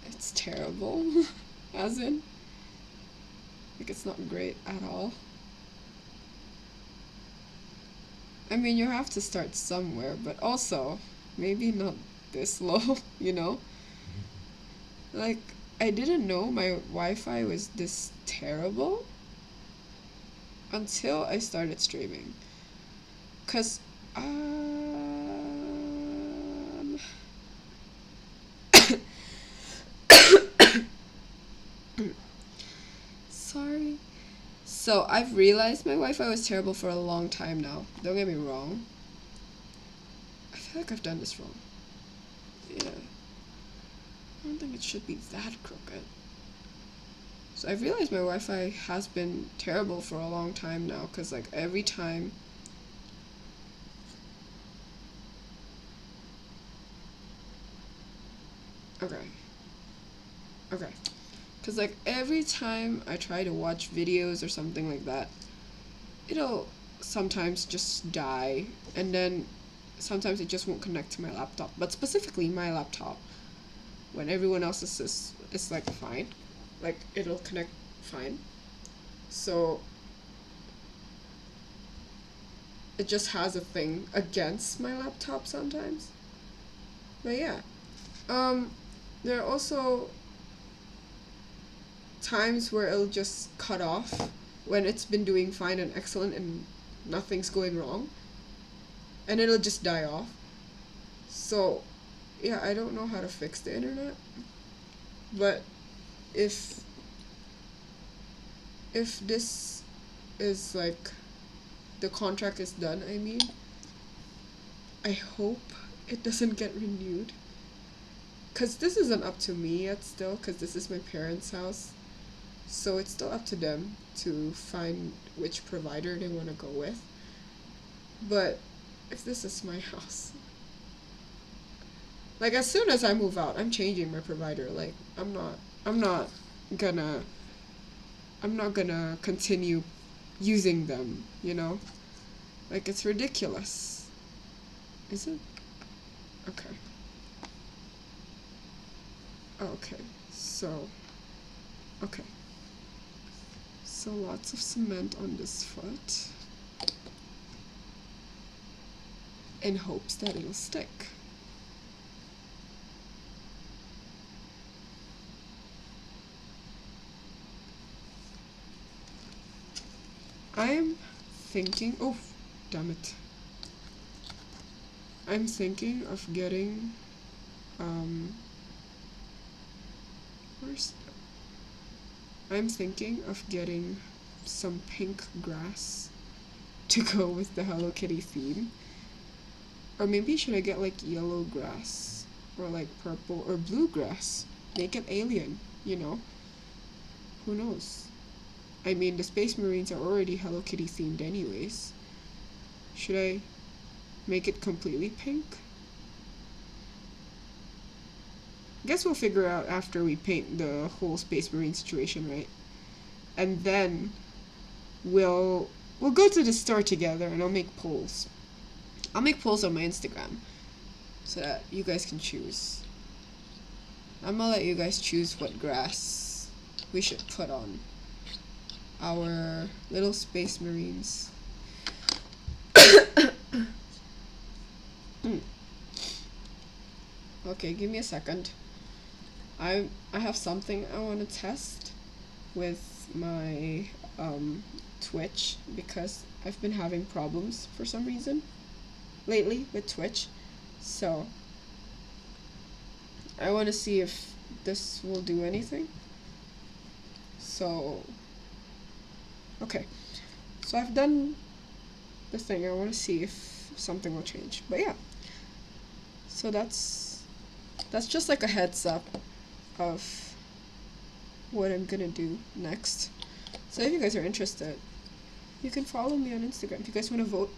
it's terrible. As in, like, it's not great at all. I mean, you have to start somewhere, but also, maybe not this low, you know? Like, I didn't know my Wi-Fi was this terrible until I started streaming. 'Cause, sorry. So, I've realized my Wi-Fi was terrible for a long time now. Don't get me wrong. I feel like I've done this wrong. Yeah. I don't think it should be that crooked. So I've realized my Wi-Fi has been terrible for a long time now, because like every time okay, because like every time I try to watch videos or something like that, it'll sometimes just die, and then sometimes it just won't connect to my laptop, but specifically my laptop, when everyone else's is like fine, like it'll connect fine. So it just has a thing against my laptop sometimes. But yeah, there are also times where it'll just cut off when it's been doing fine and excellent and nothing's going wrong, and it'll just die off. So yeah, I don't know how to fix the internet, but if this is like the contract is done, I mean, I hope it doesn't get renewed, because this isn't up to me yet still, because this is my parents' house, so it's still up to them to find which provider they want to go with. But if this is my house, like as soon as I move out, I'm changing my provider. Like I'm not gonna continue using them, you know? Like it's ridiculous. Is it? Okay. Okay. So okay. So lots of cement on this foot in hopes that it'll stick. I'm thinking, oh, damn it. I'm thinking of getting, where's, I'm thinking of getting some pink grass to go with the Hello Kitty theme. Or maybe should I get like yellow grass or like purple or blue grass? Make it alien, you know? Who knows? I mean, the Space Marines are already Hello Kitty themed anyways. Should I make it completely pink? Guess we'll figure out after we paint the whole Space Marine situation, right? And then we'll go to the store together and I'll make polls. I'll make polls on my Instagram so that you guys can choose. I'm gonna let you guys choose what grass we should put on our little Space Marines. Okay, give me a second. I have something I want to test with my Twitch because I've been having problems for some reason lately with Twitch. So I want to see if this will do anything. So okay. So I've done the thing. I want to see if something will change. But yeah. So that's just like a heads up of what I'm gonna do next. So if you guys are interested, you can follow me on Instagram. If you guys want to vote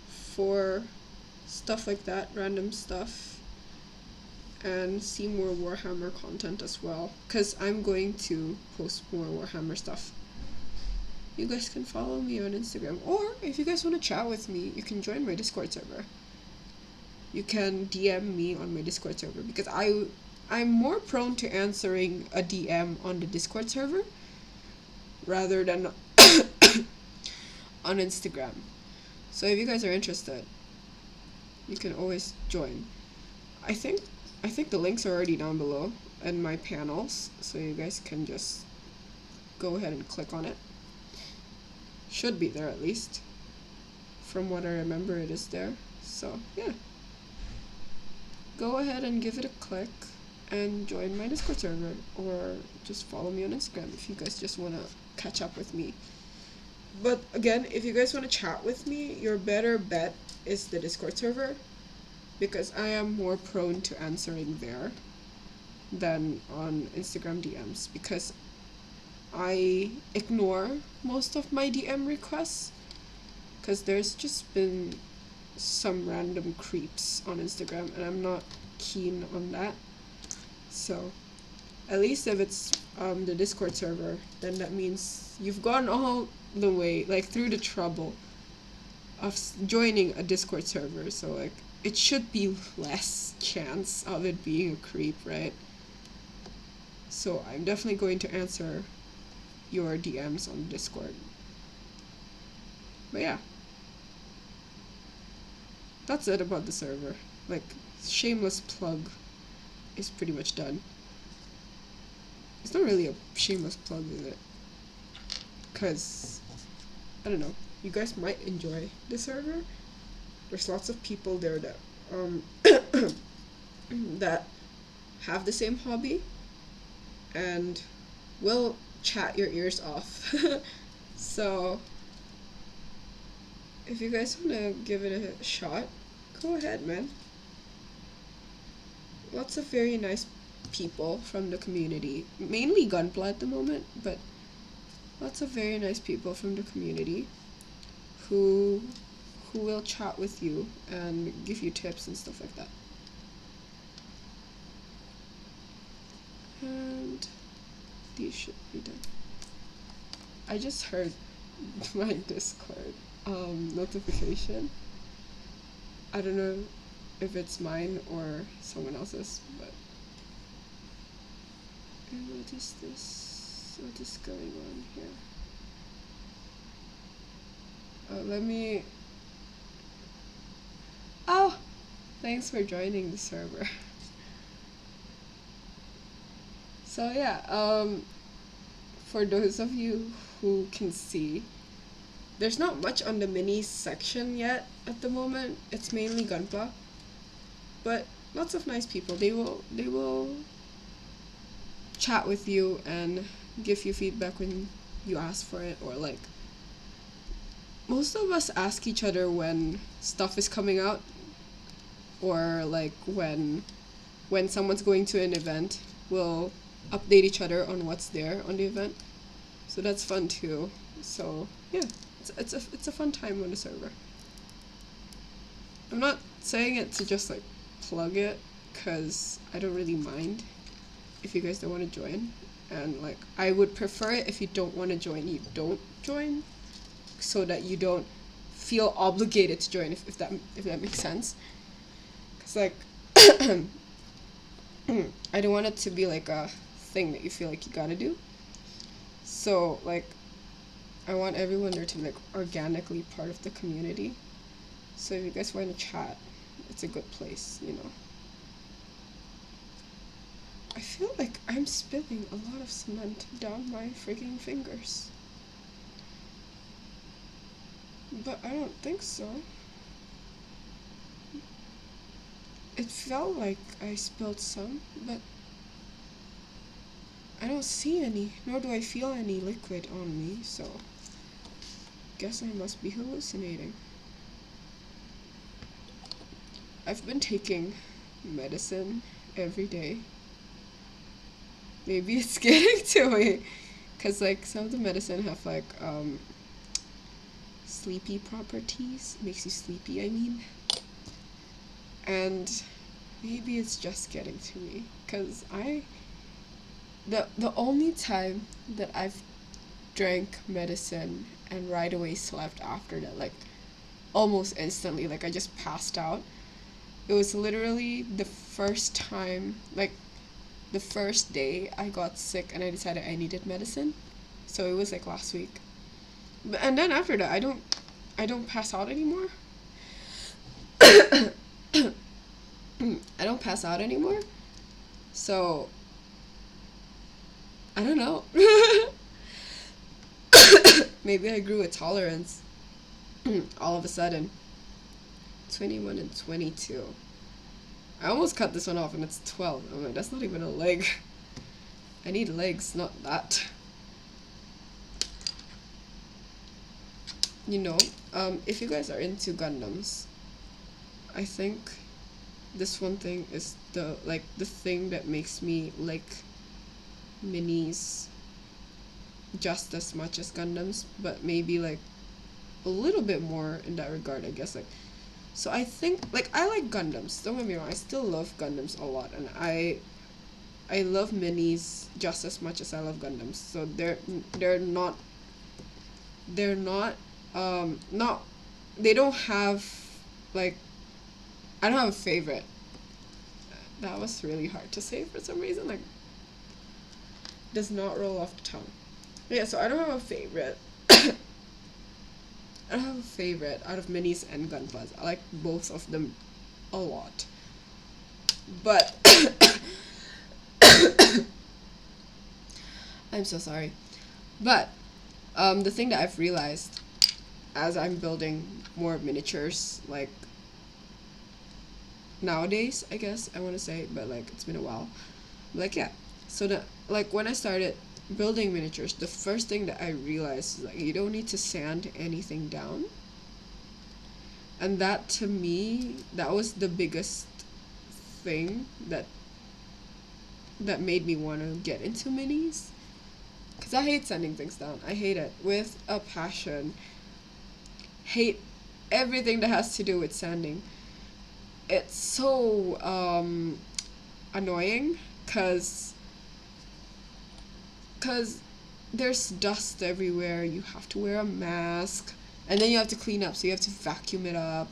for stuff like that, random stuff, and see more Warhammer content as well, because I'm going to post more Warhammer stuff. You guys can follow me on Instagram, or if you guys want to chat with me, you can join my Discord server. You can DM me on my Discord server, because I'm more prone to answering a DM on the Discord server rather than on Instagram. So if you guys are interested, you can always join. I think the links are already down below in my panels, so you guys can just go ahead and click on it. Should be there at least. From what I remember, it is there. So yeah, go ahead and give it a click and join my Discord server, or just follow me on Instagram if you guys just want to catch up with me. But again, if you guys want to chat with me, your better bet is the Discord server, because I am more prone to answering there than on Instagram DMs, because I ignore most of my DM requests, because there's just been some random creeps on Instagram and I'm not keen on that. So at least if it's the Discord server, then that means you've gone all the way, like through the trouble of joining a Discord server, so like it should be less chance of it being a creep, right? So I'm definitely going to answer your DMs on Discord. But yeah, that's it about the server. Like, shameless plug is pretty much done. It's not really a shameless plug, is it? Because, I don't know, you guys might enjoy the server. There's lots of people there that that have the same hobby and will chat your ears off. So if you guys want to give it a shot, go ahead, man. Lots of very nice people from the community, mainly Gunpla at the moment, but lots of very nice people from the community who will chat with you and give you tips and stuff like that. And these should be done. I just heard my Discord notification. I don't know if it's mine or someone else's, but what is this? What is going on here? Let me... Oh! Thanks for joining the server. So yeah, for those of you who can see, there's not much on the mini section yet at the moment. It's mainly Gunpla, but lots of nice people. They will chat with you and give you feedback when you ask for it, or like most of us ask each other when stuff is coming out, or like when someone's going to an event, we'll update each other on what's there on the event. So that's fun too. So yeah, it's a fun time on the server. I'm not saying it to just like plug it, cause I don't really mind if you guys don't want to join, and like I would prefer it if you don't want to join, you don't join, so that you don't feel obligated to join, if that makes sense. Cause like I don't want it to be like a thing that you feel like you gotta do. So like I want everyone there to be like organically part of the community. So if you guys want to chat, it's a good place, you know. I feel like I'm spilling a lot of cement down my freaking fingers. But I don't think so. It felt like I spilled some, but I don't see any, nor do I feel any liquid on me, so guess I must be hallucinating. I've been taking medicine every day. Maybe it's getting to me, cause like some of the medicine have like sleepy properties, makes you sleepy, I mean. And maybe it's just getting to me, cause the only time that I've drank medicine and right away slept after that, like almost instantly, like I just passed out. It was literally the first time, like the first day I got sick and I decided I needed medicine. So it was like last week. And then after that, I don't pass out anymore. I don't pass out anymore. So I don't know. Maybe I grew a tolerance all of a sudden. 21 and 22. I almost cut this one off and it's 12. I'm like, that's not even a leg. I need legs, not that. You know, if you guys are into Gundams, I think this one thing is the thing that makes me like minis just as much as Gundams, but maybe like a little bit more in that regard, I guess. Like, so I think like I like Gundams, don't get me wrong, I still love Gundams a lot, and I love minis just as much as I love Gundams. So they're not not they don't have like, I don't have a favorite. That was really hard to say for some reason, like does not roll off the tongue. Yeah, so I don't have a favorite. I don't have a favorite out of minis and Gunplas. I like both of them a lot. But I'm so sorry. But the thing that I've realized as I'm building more miniatures, like nowadays, I guess I want to say, but like it's been a while. Like yeah, so the like when I started building miniatures, the first thing that I realized is like you don't need to sand anything down. And that to me, that was the biggest thing that made me want to get into minis. Cause I hate sanding things down. I hate it with a passion. Hate everything that has to do with sanding. It's so annoying cause there's dust everywhere. You have to wear a mask, and then you have to clean up. So you have to vacuum it up.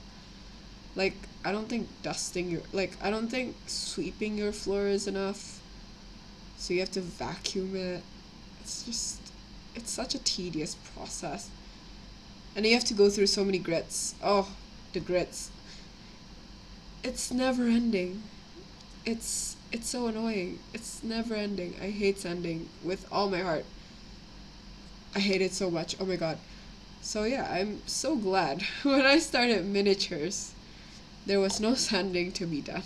Like I don't think I don't think sweeping your floor is enough. So you have to vacuum it. It's such a tedious process. And you have to go through so many grits. Oh, the grits. It's never ending. It's so annoying. It's never ending. I hate sanding with all my heart. I hate it so much. Oh my god. So yeah, I'm so glad when I started miniatures, there was no sanding to be done.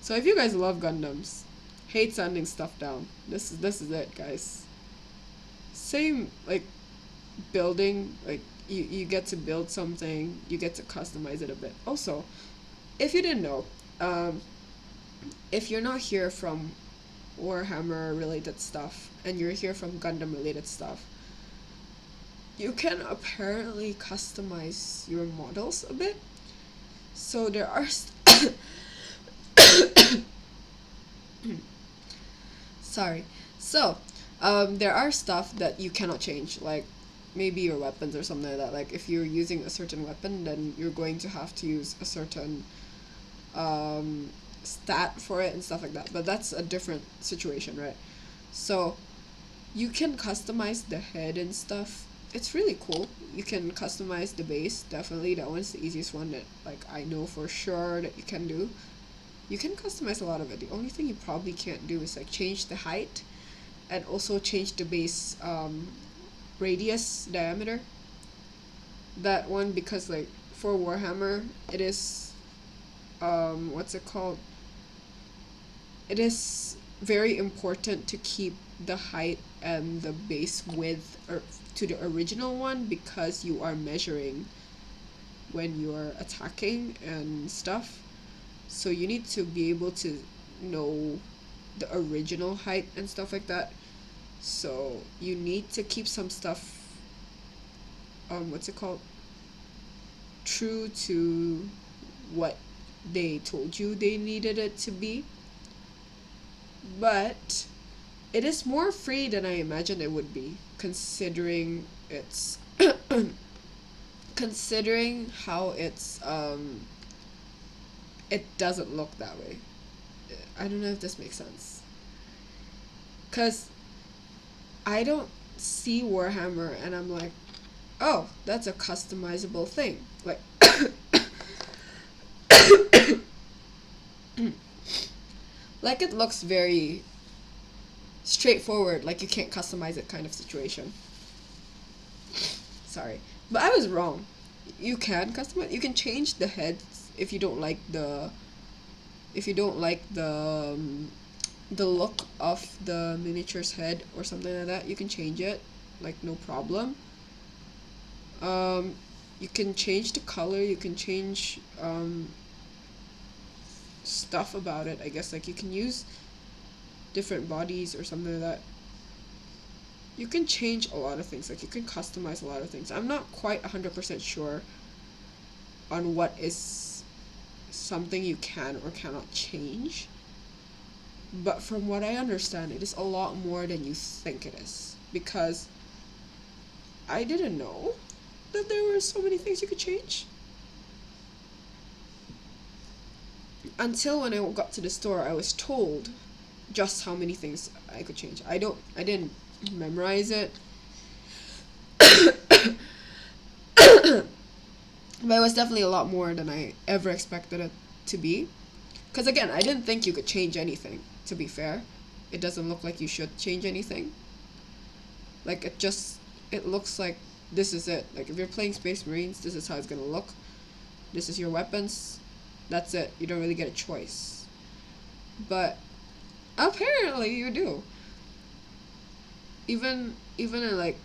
So if you guys love Gundams, hate sanding stuff down, this is it, guys. Same like building, like you get to build something, you get to customize it a bit. Also, if you didn't know, um, if you're not here from Warhammer related stuff and you're here from Gundam related stuff, you can apparently customize your models a bit. So there are sorry. So, there are stuff that you cannot change, like maybe your weapons or something like that. Like if you're using a certain weapon, then you're going to have to use a certain um, stat for it and stuff like that. But that's a different situation, right? So you can customize the head and stuff. It's really cool. You can customize the base. Definitely, that one's the easiest one that like I know for sure that you can do. You can customize a lot of it. The only thing you probably can't do is like change the height and also change the base radius diameter. That one, because like for Warhammer it is what's it called? It is very important to keep the height and the base width or to the original one, because you are measuring when you're attacking and stuff. So you need to be able to know the original height and stuff like that. So you need to keep some stuff what's it called, true to what they told you they needed it to be. But it is more free than I imagined it would be, considering it's considering how it doesn't look that way. I don't know if this makes sense. Cause I don't see Warhammer and I'm like, oh, that's a customizable thing. Like like it looks very straightforward, like you can't customize it kind of situation. Sorry. But I was wrong. You can customize, you can change the heads if you don't like the the look of the miniature's head or something like that. You can change it, like no problem. Um you can change the color, you can change stuff about it, I guess. Like you can use different bodies or something like that. You can change a lot of things, like you can customize a lot of things. I'm not quite 100% sure on what is something you can or cannot change, but from what I understand, it is a lot more than you think it is, because I didn't know that there were so many things you could change until when I got to the store. I was told just how many things I could change. I didn't memorize it. But it was definitely a lot more than I ever expected it to be. Because again, I didn't think you could change anything, to be fair. It doesn't look like you should change anything. Like it looks like this is it. Like if you're playing Space Marines, this is how it's gonna look. This is your weapons. That's it. You don't really get a choice. But apparently you do. Even in like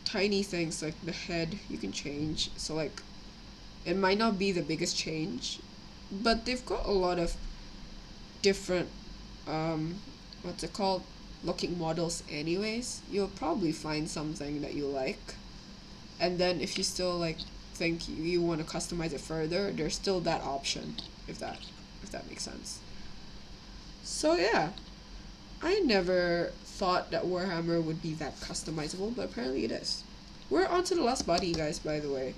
tiny things like the head, you can change. So like it might not be the biggest change, but they've got a lot of different what's it called, looking models anyways. You'll probably find something that you like, and then if you still like think you want to customize it further, there's still that option, if that makes sense. So yeah, I never thought that Warhammer would be that customizable, but apparently it is. We're on to the last body, guys, by the way.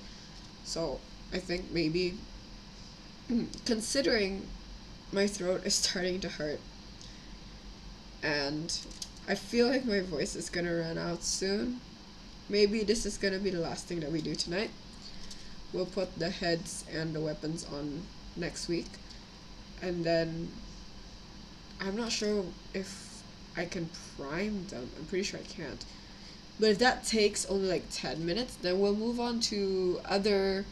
So I think maybe considering my throat is starting to hurt and I feel like my voice is gonna run out soon, maybe this is gonna be the last thing that we do tonight. We'll put the heads and the weapons on next week, and then I'm not sure if I can prime them. I'm pretty sure I can't. But if that takes only like 10 minutes, then we'll move on to other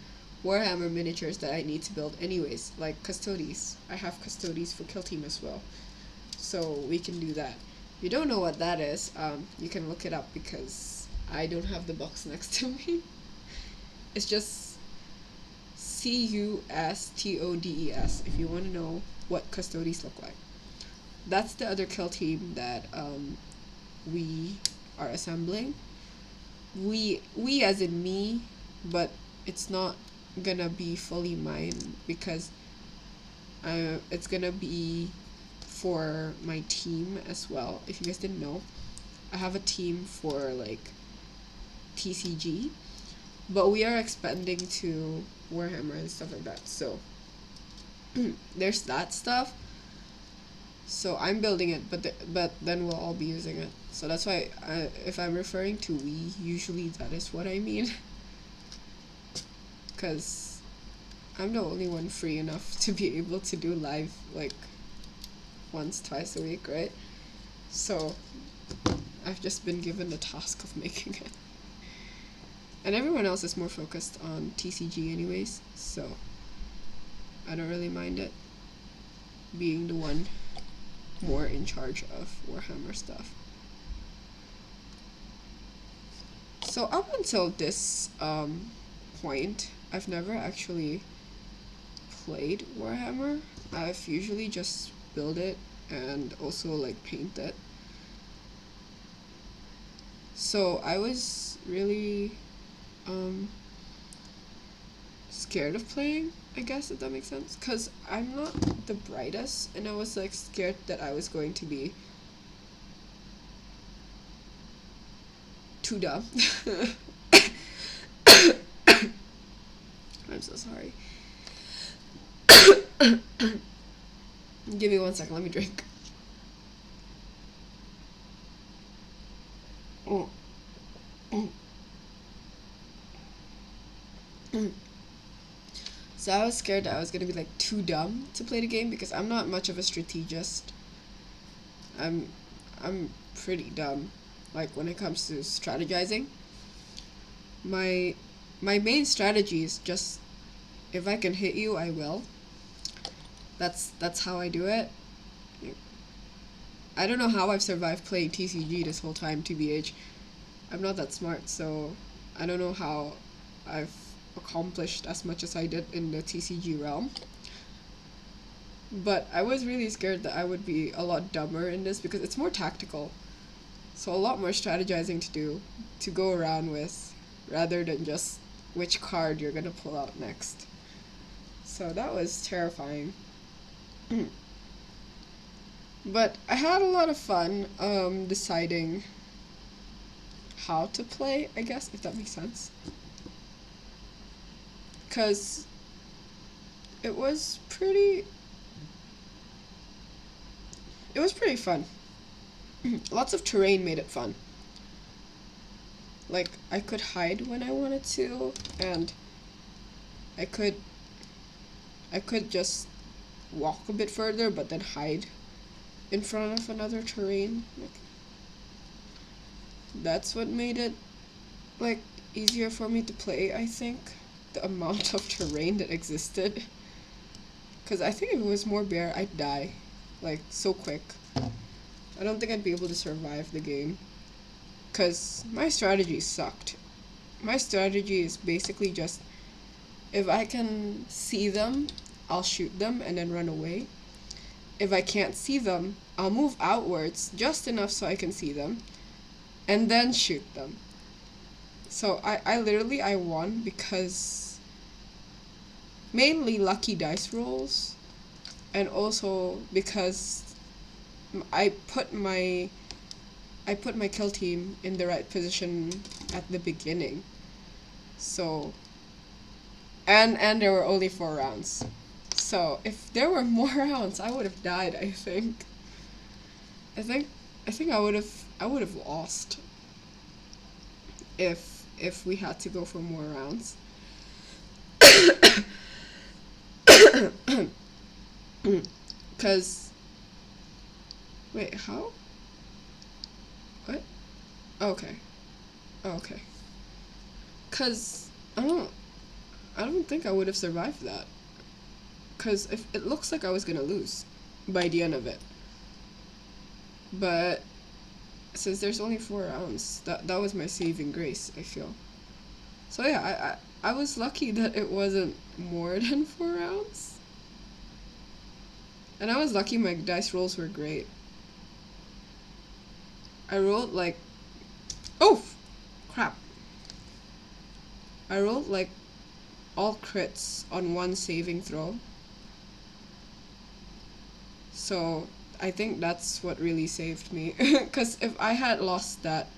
Warhammer miniatures that I need to build anyways, like Custodes. I have Custodes for Kill Team as well. So we can do that. If you don't know what that is, you can look it up because I don't have the box next to me. It's just Custodes if you want to know what Custodes look like. That's the other kill team that we are assembling. We as in me, but it's not gonna be fully mine because it's gonna be for my team as well. If you guys didn't know, I have a team for like TCG, but we are expanding to Warhammer and stuff like that. So there's that stuff. So I'm building it, but then we'll all be using it. So that's why if I'm referring to we, usually that is what I mean. Because I'm the only one free enough to be able to do live like once, twice a week, right? So I've just been given the task of making it. And everyone else is more focused on TCG anyways, so I don't really mind it being the one more in charge of Warhammer stuff. So up until this point, I've never actually played Warhammer. I've usually just built it and also like paint it. So I was really scared of playing, I guess, if that makes sense, because I'm not the brightest, and I was like scared that I was going to be too dumb. I'm so sorry. Give me 1 second, let me drink. So I was scared that I was gonna be like too dumb to play the game because I'm not much of a strategist. I'm pretty dumb, like when it comes to strategizing. My main strategy is just if I can hit you, I will. That's how I do it. I don't know how I've survived playing TCG this whole time, TBH. I'm not that smart, so I don't know how I've accomplished as much as I did in the TCG realm. But I was really scared that I would be a lot dumber in this because it's more tactical. So a lot more strategizing to do, to go around with, rather than just which card you're gonna pull out next. So that was terrifying. But I had a lot of fun deciding how to play, I guess, if that makes sense. Because it was pretty fun. Lots of terrain made it fun. Like, I could hide when I wanted to, and I could just walk a bit further, but then hide in front of another terrain. Like, that's what made it, like, easier for me to play, I think. The amount of terrain that existed. Because I think if it was more bare, I'd die. Like, so quick. I don't think I'd be able to survive the game. Because my strategy sucked. My strategy is basically just, if I can see them, I'll shoot them and then run away. If I can't see them, I'll move outwards just enough so I can see them, and then shoot them. So I literally won because mainly lucky dice rolls, and also because I put my kill team in the right position at the beginning. So and there were only 4 rounds. So if there were more rounds, I would have died, I think. I think I would have lost if we had to go for more rounds. Cause wait, how? What? Okay. Oh, okay. Cause I don't I don't think I would have survived that. Cause if it looks like I was gonna lose by the end of it. But since there's only 4 rounds, that was my saving grace, I feel. So yeah, I was lucky that it wasn't more than 4 rounds. And I was lucky my dice rolls were great. I rolled like oh crap. I rolled like all crits on one saving throw. So I think that's what really saved me. Because if I had lost that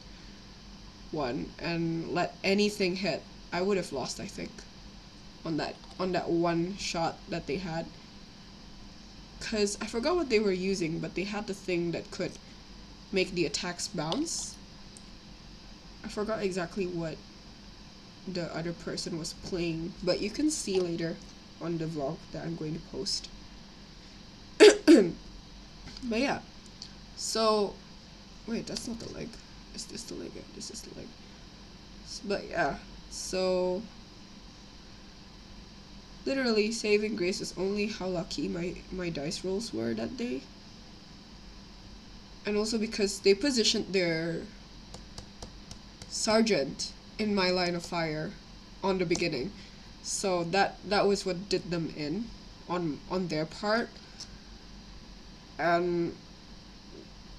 one and let anything hit, I would have lost, I think, on that one shot that they had. Because I forgot what they were using, but they had the thing that could make the attacks bounce. I forgot exactly what the other person was playing, but you can see later on the vlog that I'm going to post. But yeah, so wait, that's not the leg. Is this the leg? Yeah, this is the leg. But yeah, so literally saving grace is only how lucky my dice rolls were that day. And also because they positioned their sergeant in my line of fire on the beginning. So that was what did them in on their part. And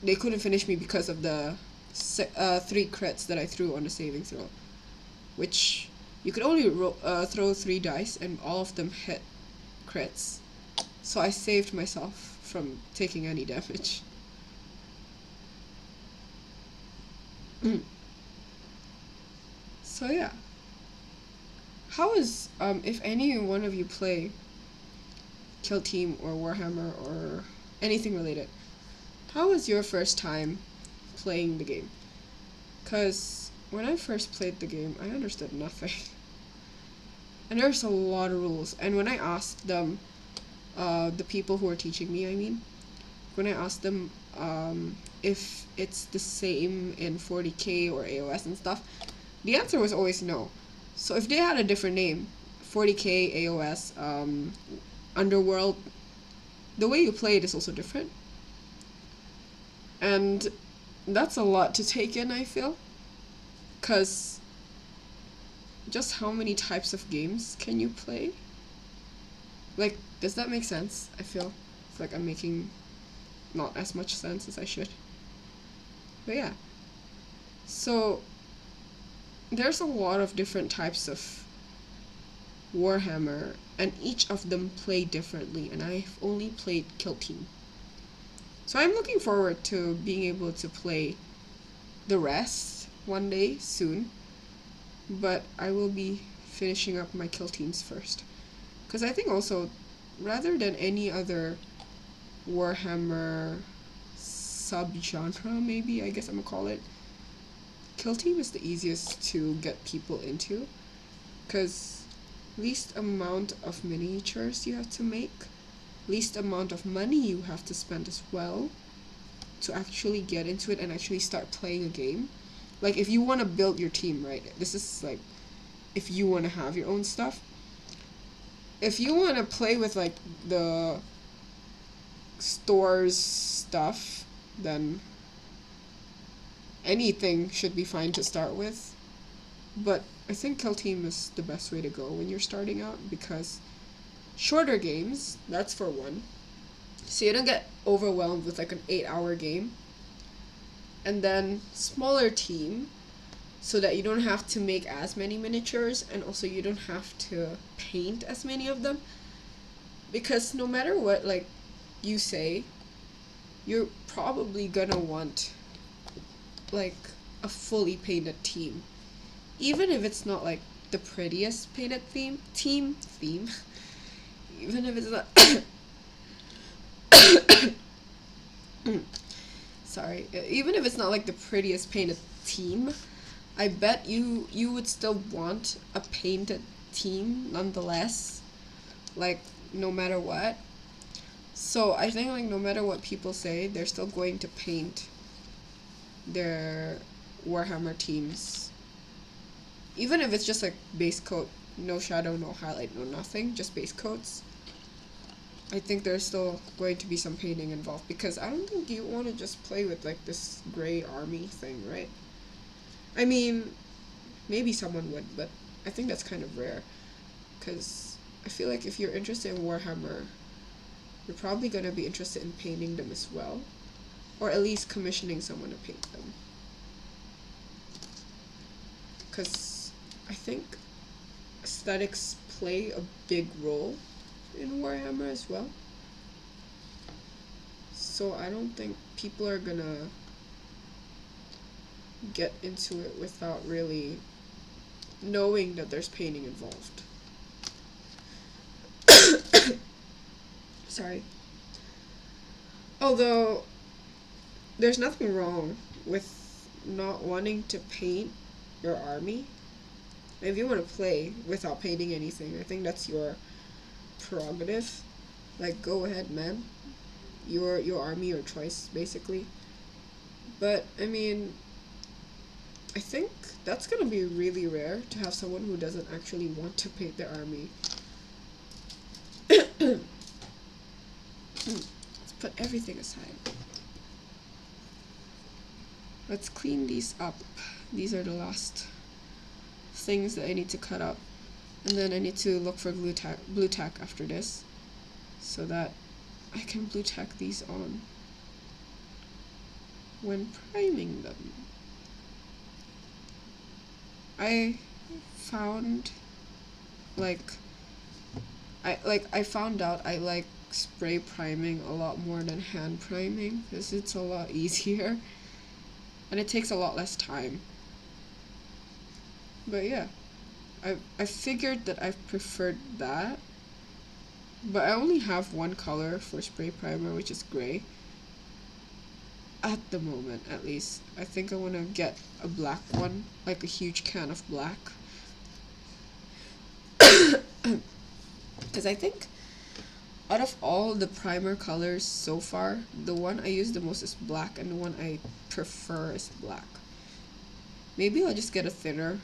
they couldn't finish me because of the 3 crits that I threw on the saving throw, which you could only throw 3 dice and all of them hit crits. So I saved myself from taking any damage. So yeah. How is if any one of you play Kill Team or Warhammer or anything related, how was your first time playing the game? Because when I first played the game, I understood nothing. And there's a lot of rules. And when I asked them, the people who were teaching me, I mean, when I asked them if it's the same in 40k or AOS and stuff, the answer was always no. So if they had a different name, 40k, AOS, Underworld, the way you play it is also different. And that's a lot to take in, I feel. Because just how many types of games can you play? Like, does that make sense? I feel like I'm making not as much sense as I should. But yeah. So, there's a lot of different types of Warhammer, and each of them play differently, and I've only played Kill Team. So I'm looking forward to being able to play the rest one day soon, but I will be finishing up my Kill Teams first. Because I think also, rather than any other Warhammer subgenre, maybe, I guess I'm gonna call it, Kill Team is the easiest to get people into, because least amount of miniatures you have to make, least amount of money you have to spend as well to actually get into it and actually start playing a game. Like, if you want to build your team, right, this is like if you want to have your own stuff. If you want to play with like the store's stuff, then anything should be fine to start with. But I think Kill Team is the best way to go when you're starting out, because shorter games, that's for one. So you don't get overwhelmed with like an 8-hour game. And then smaller team, so that you don't have to make as many miniatures, and also you don't have to paint as many of them. Because no matter what like you say, you're probably gonna want like a fully painted team. Even if it's not like the prettiest painted theme, even if it's not sorry, even if it's not like the prettiest painted team, I bet you would still want a painted team nonetheless, like no matter what. So I think like no matter what people say, they're still going to paint their Warhammer teams even if it's just like base coat, no shadow, no highlight, no nothing, just base coats, I think there's still going to be some painting involved, because I don't think you want to just play with like this gray army thing, right? I mean, maybe someone would, but I think that's kind of rare, because I feel like if you're interested in Warhammer, you're probably going to be interested in painting them as well, or at least commissioning someone to paint them. Because I think aesthetics play a big role in Warhammer as well. So I don't think people are gonna get into it without really knowing that there's painting involved. Sorry. Although, there's nothing wrong with not wanting to paint your army. If you want to play without painting anything, I think that's your prerogative. Like, go ahead, man. Your army, your choice, basically. But I mean, I think that's gonna be really rare to have someone who doesn't actually want to paint their army. Let's put everything aside. Let's clean these up. These are the last things that I need to cut up. And then I need to look for blue tack after this, so that I can blue tack these on when priming them. I found I found out I like spray priming a lot more than hand priming, because it's a lot easier and it takes a lot less time. But yeah, I figured that I preferred that, but I only have one color for spray primer, which is gray. At the moment, at least. I think I want to get a black one, like a huge can of black. Because I think out of all the primer colors so far, the one I use the most is black, and the one I prefer is black. Maybe I'll just get a thinner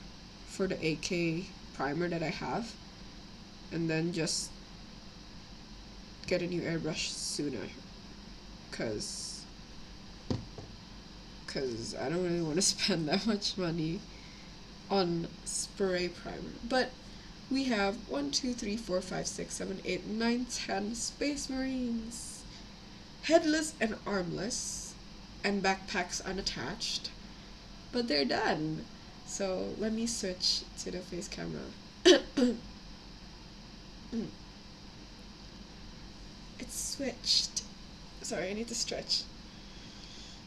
for the AK primer that I have, and then just get a new airbrush sooner, because I don't really want to spend that much money on spray primer. But we have 1, 2, 3, 4, 5, 6, 7, 8, 9, 10 Space Marines, headless and armless, and backpacks unattached, but they're done. So let me switch to the face camera. It's switched. Sorry, I need to stretch.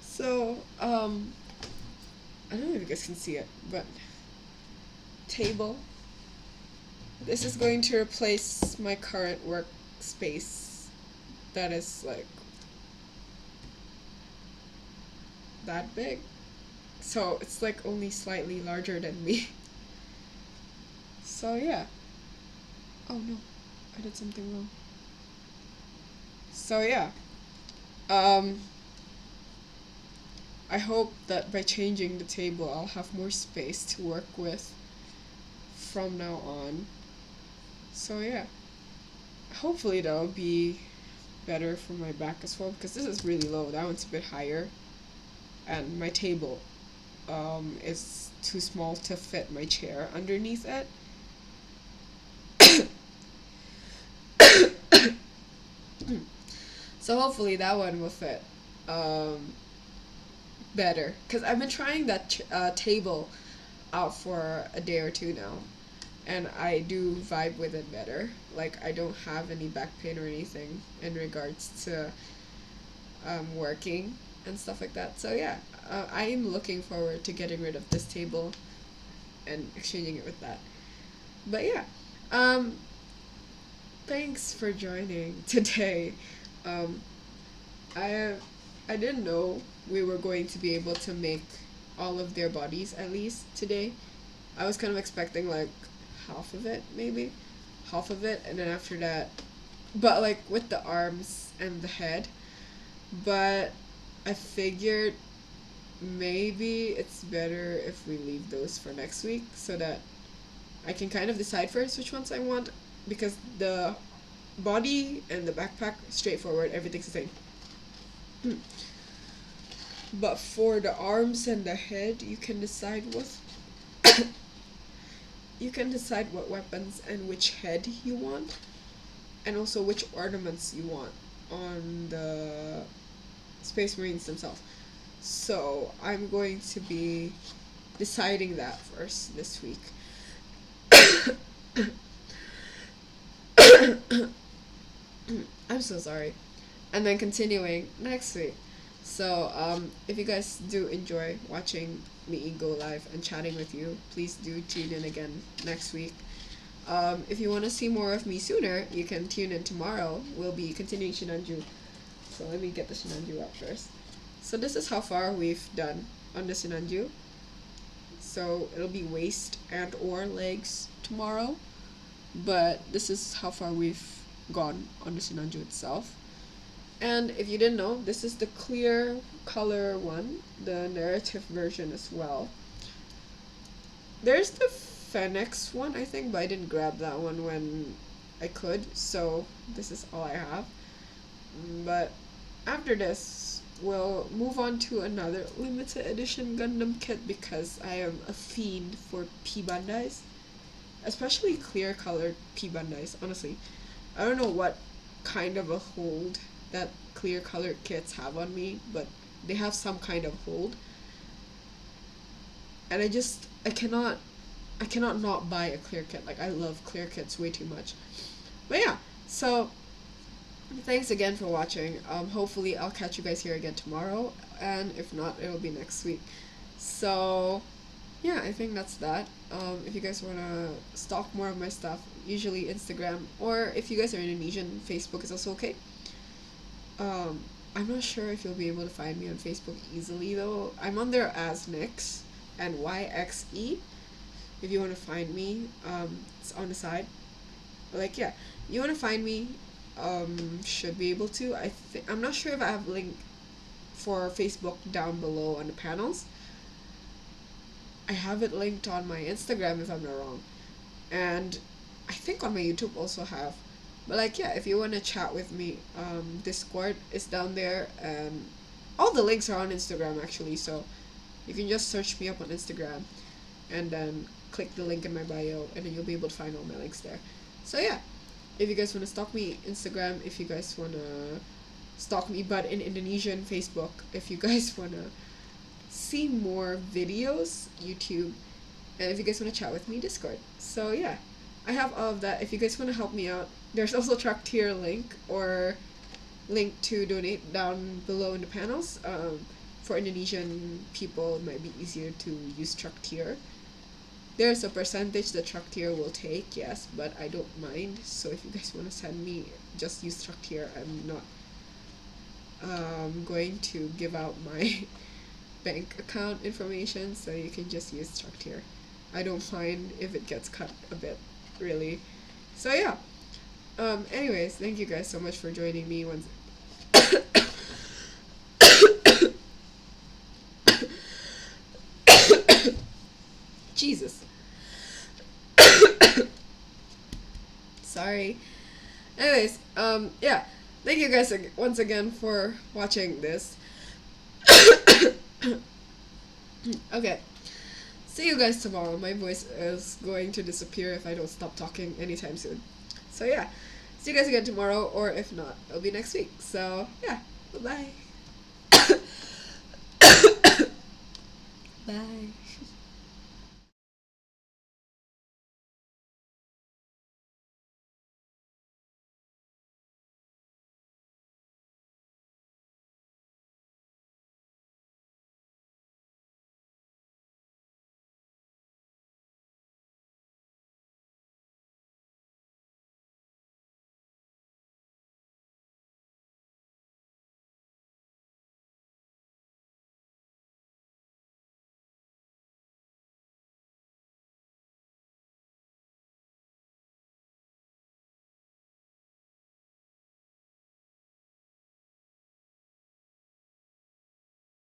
So, I don't know if you guys can see it, but table. This is going to replace my current workspace that is like that big. So it's like only slightly larger than me. So yeah. Oh no, I did something wrong. So yeah. I hope that by changing the table I'll have more space to work with from now on. So yeah. Hopefully that'll be better for my back as well, because this is really low. That one's a bit higher. And my table is too small to fit my chair underneath it. So hopefully that one will fit better, because I've been trying that table out for a day or two now, and I do vibe with it better. Like, I don't have any back pain or anything in regards to working and stuff like that. So yeah, I am looking forward to getting rid of this table and exchanging it with that. But yeah, thanks for joining today. I didn't know we were going to be able to make all of their bodies at least today. I was kind of expecting like half of it, maybe half of it, and then after that, but like with the arms and the head. But I figured maybe it's better if we leave those for next week so that I can kind of decide first which ones I want, because the body and the backpack, straightforward, everything's the same. But for the arms and the head, you can decide what weapons and which head you want, and also which ornaments you want on the Space Marines themselves. So I'm going to be deciding that first this week. I'm so sorry. And then continuing next week. So, if you guys do enjoy watching me go live and chatting with you, please do tune in again next week. If you want to see more of me sooner, you can tune in tomorrow. We'll be continuing Shinanju. So let me get the Shinanju out first. So this is how far we've done on the Shinanju. So it'll be waist and or legs tomorrow. But this is how far we've gone on the Shinanju itself. And if you didn't know, this is the clear color one, the narrative version as well. There's the Fennex one, I think, but I didn't grab that one when I could, so this is all I have. But after this, we'll move on to another limited edition Gundam kit because I am a fiend for P-Bandais. Especially clear colored P-Bandais, honestly. I don't know what kind of a hold that clear colored kits have on me, but they have some kind of hold. And I cannot not buy a clear kit. Like, I love clear kits way too much. But yeah, so thanks again for watching. Hopefully I'll catch you guys here again tomorrow, and if not, it'll be next week. So yeah, I think that's that. If you guys want to stalk more of my stuff, usually Instagram, or if you guys are Indonesian, Facebook is also okay. I'm not sure if you'll be able to find me on Facebook easily though. I'm on there as Nyx and YXE. If you want to find me, it's on the side. Like, yeah, you want to find me, should be able to. I'm not sure if I have a link for Facebook down below on the panels. I have it linked on my Instagram if I'm not wrong, and I think on my YouTube also have. But like, yeah, if you want to chat with me, Discord is down there, and all the links are on Instagram actually, so you can just search me up on Instagram and then click the link in my bio, and then you'll be able to find all my links there. So yeah, if you guys want to stalk me, Instagram. If you guys want to stalk me, but in Indonesian, Facebook. If you guys want to see more videos, YouTube. And if you guys want to chat with me, Discord. So yeah, I have all of that. If you guys want to help me out, there's also Traktir link, or link to donate down below in the panels. For Indonesian people, it might be easier to use Traktir. There's a percentage that Traktir will take, yes, but I don't mind. So if you guys want to send me, just use Traktir. I'm not going to give out my bank account information, so you can just use Traktir. I don't mind if it gets cut a bit, really. So yeah. Anyways, thank you guys so much for joining me once. Jesus. Sorry. Anyways, yeah. Thank you guys once again for watching this. Okay. See you guys tomorrow. My voice is going to disappear if I don't stop talking anytime soon. So yeah. See you guys again tomorrow, or if not, it'll be next week. So yeah. Bye-bye. Bye.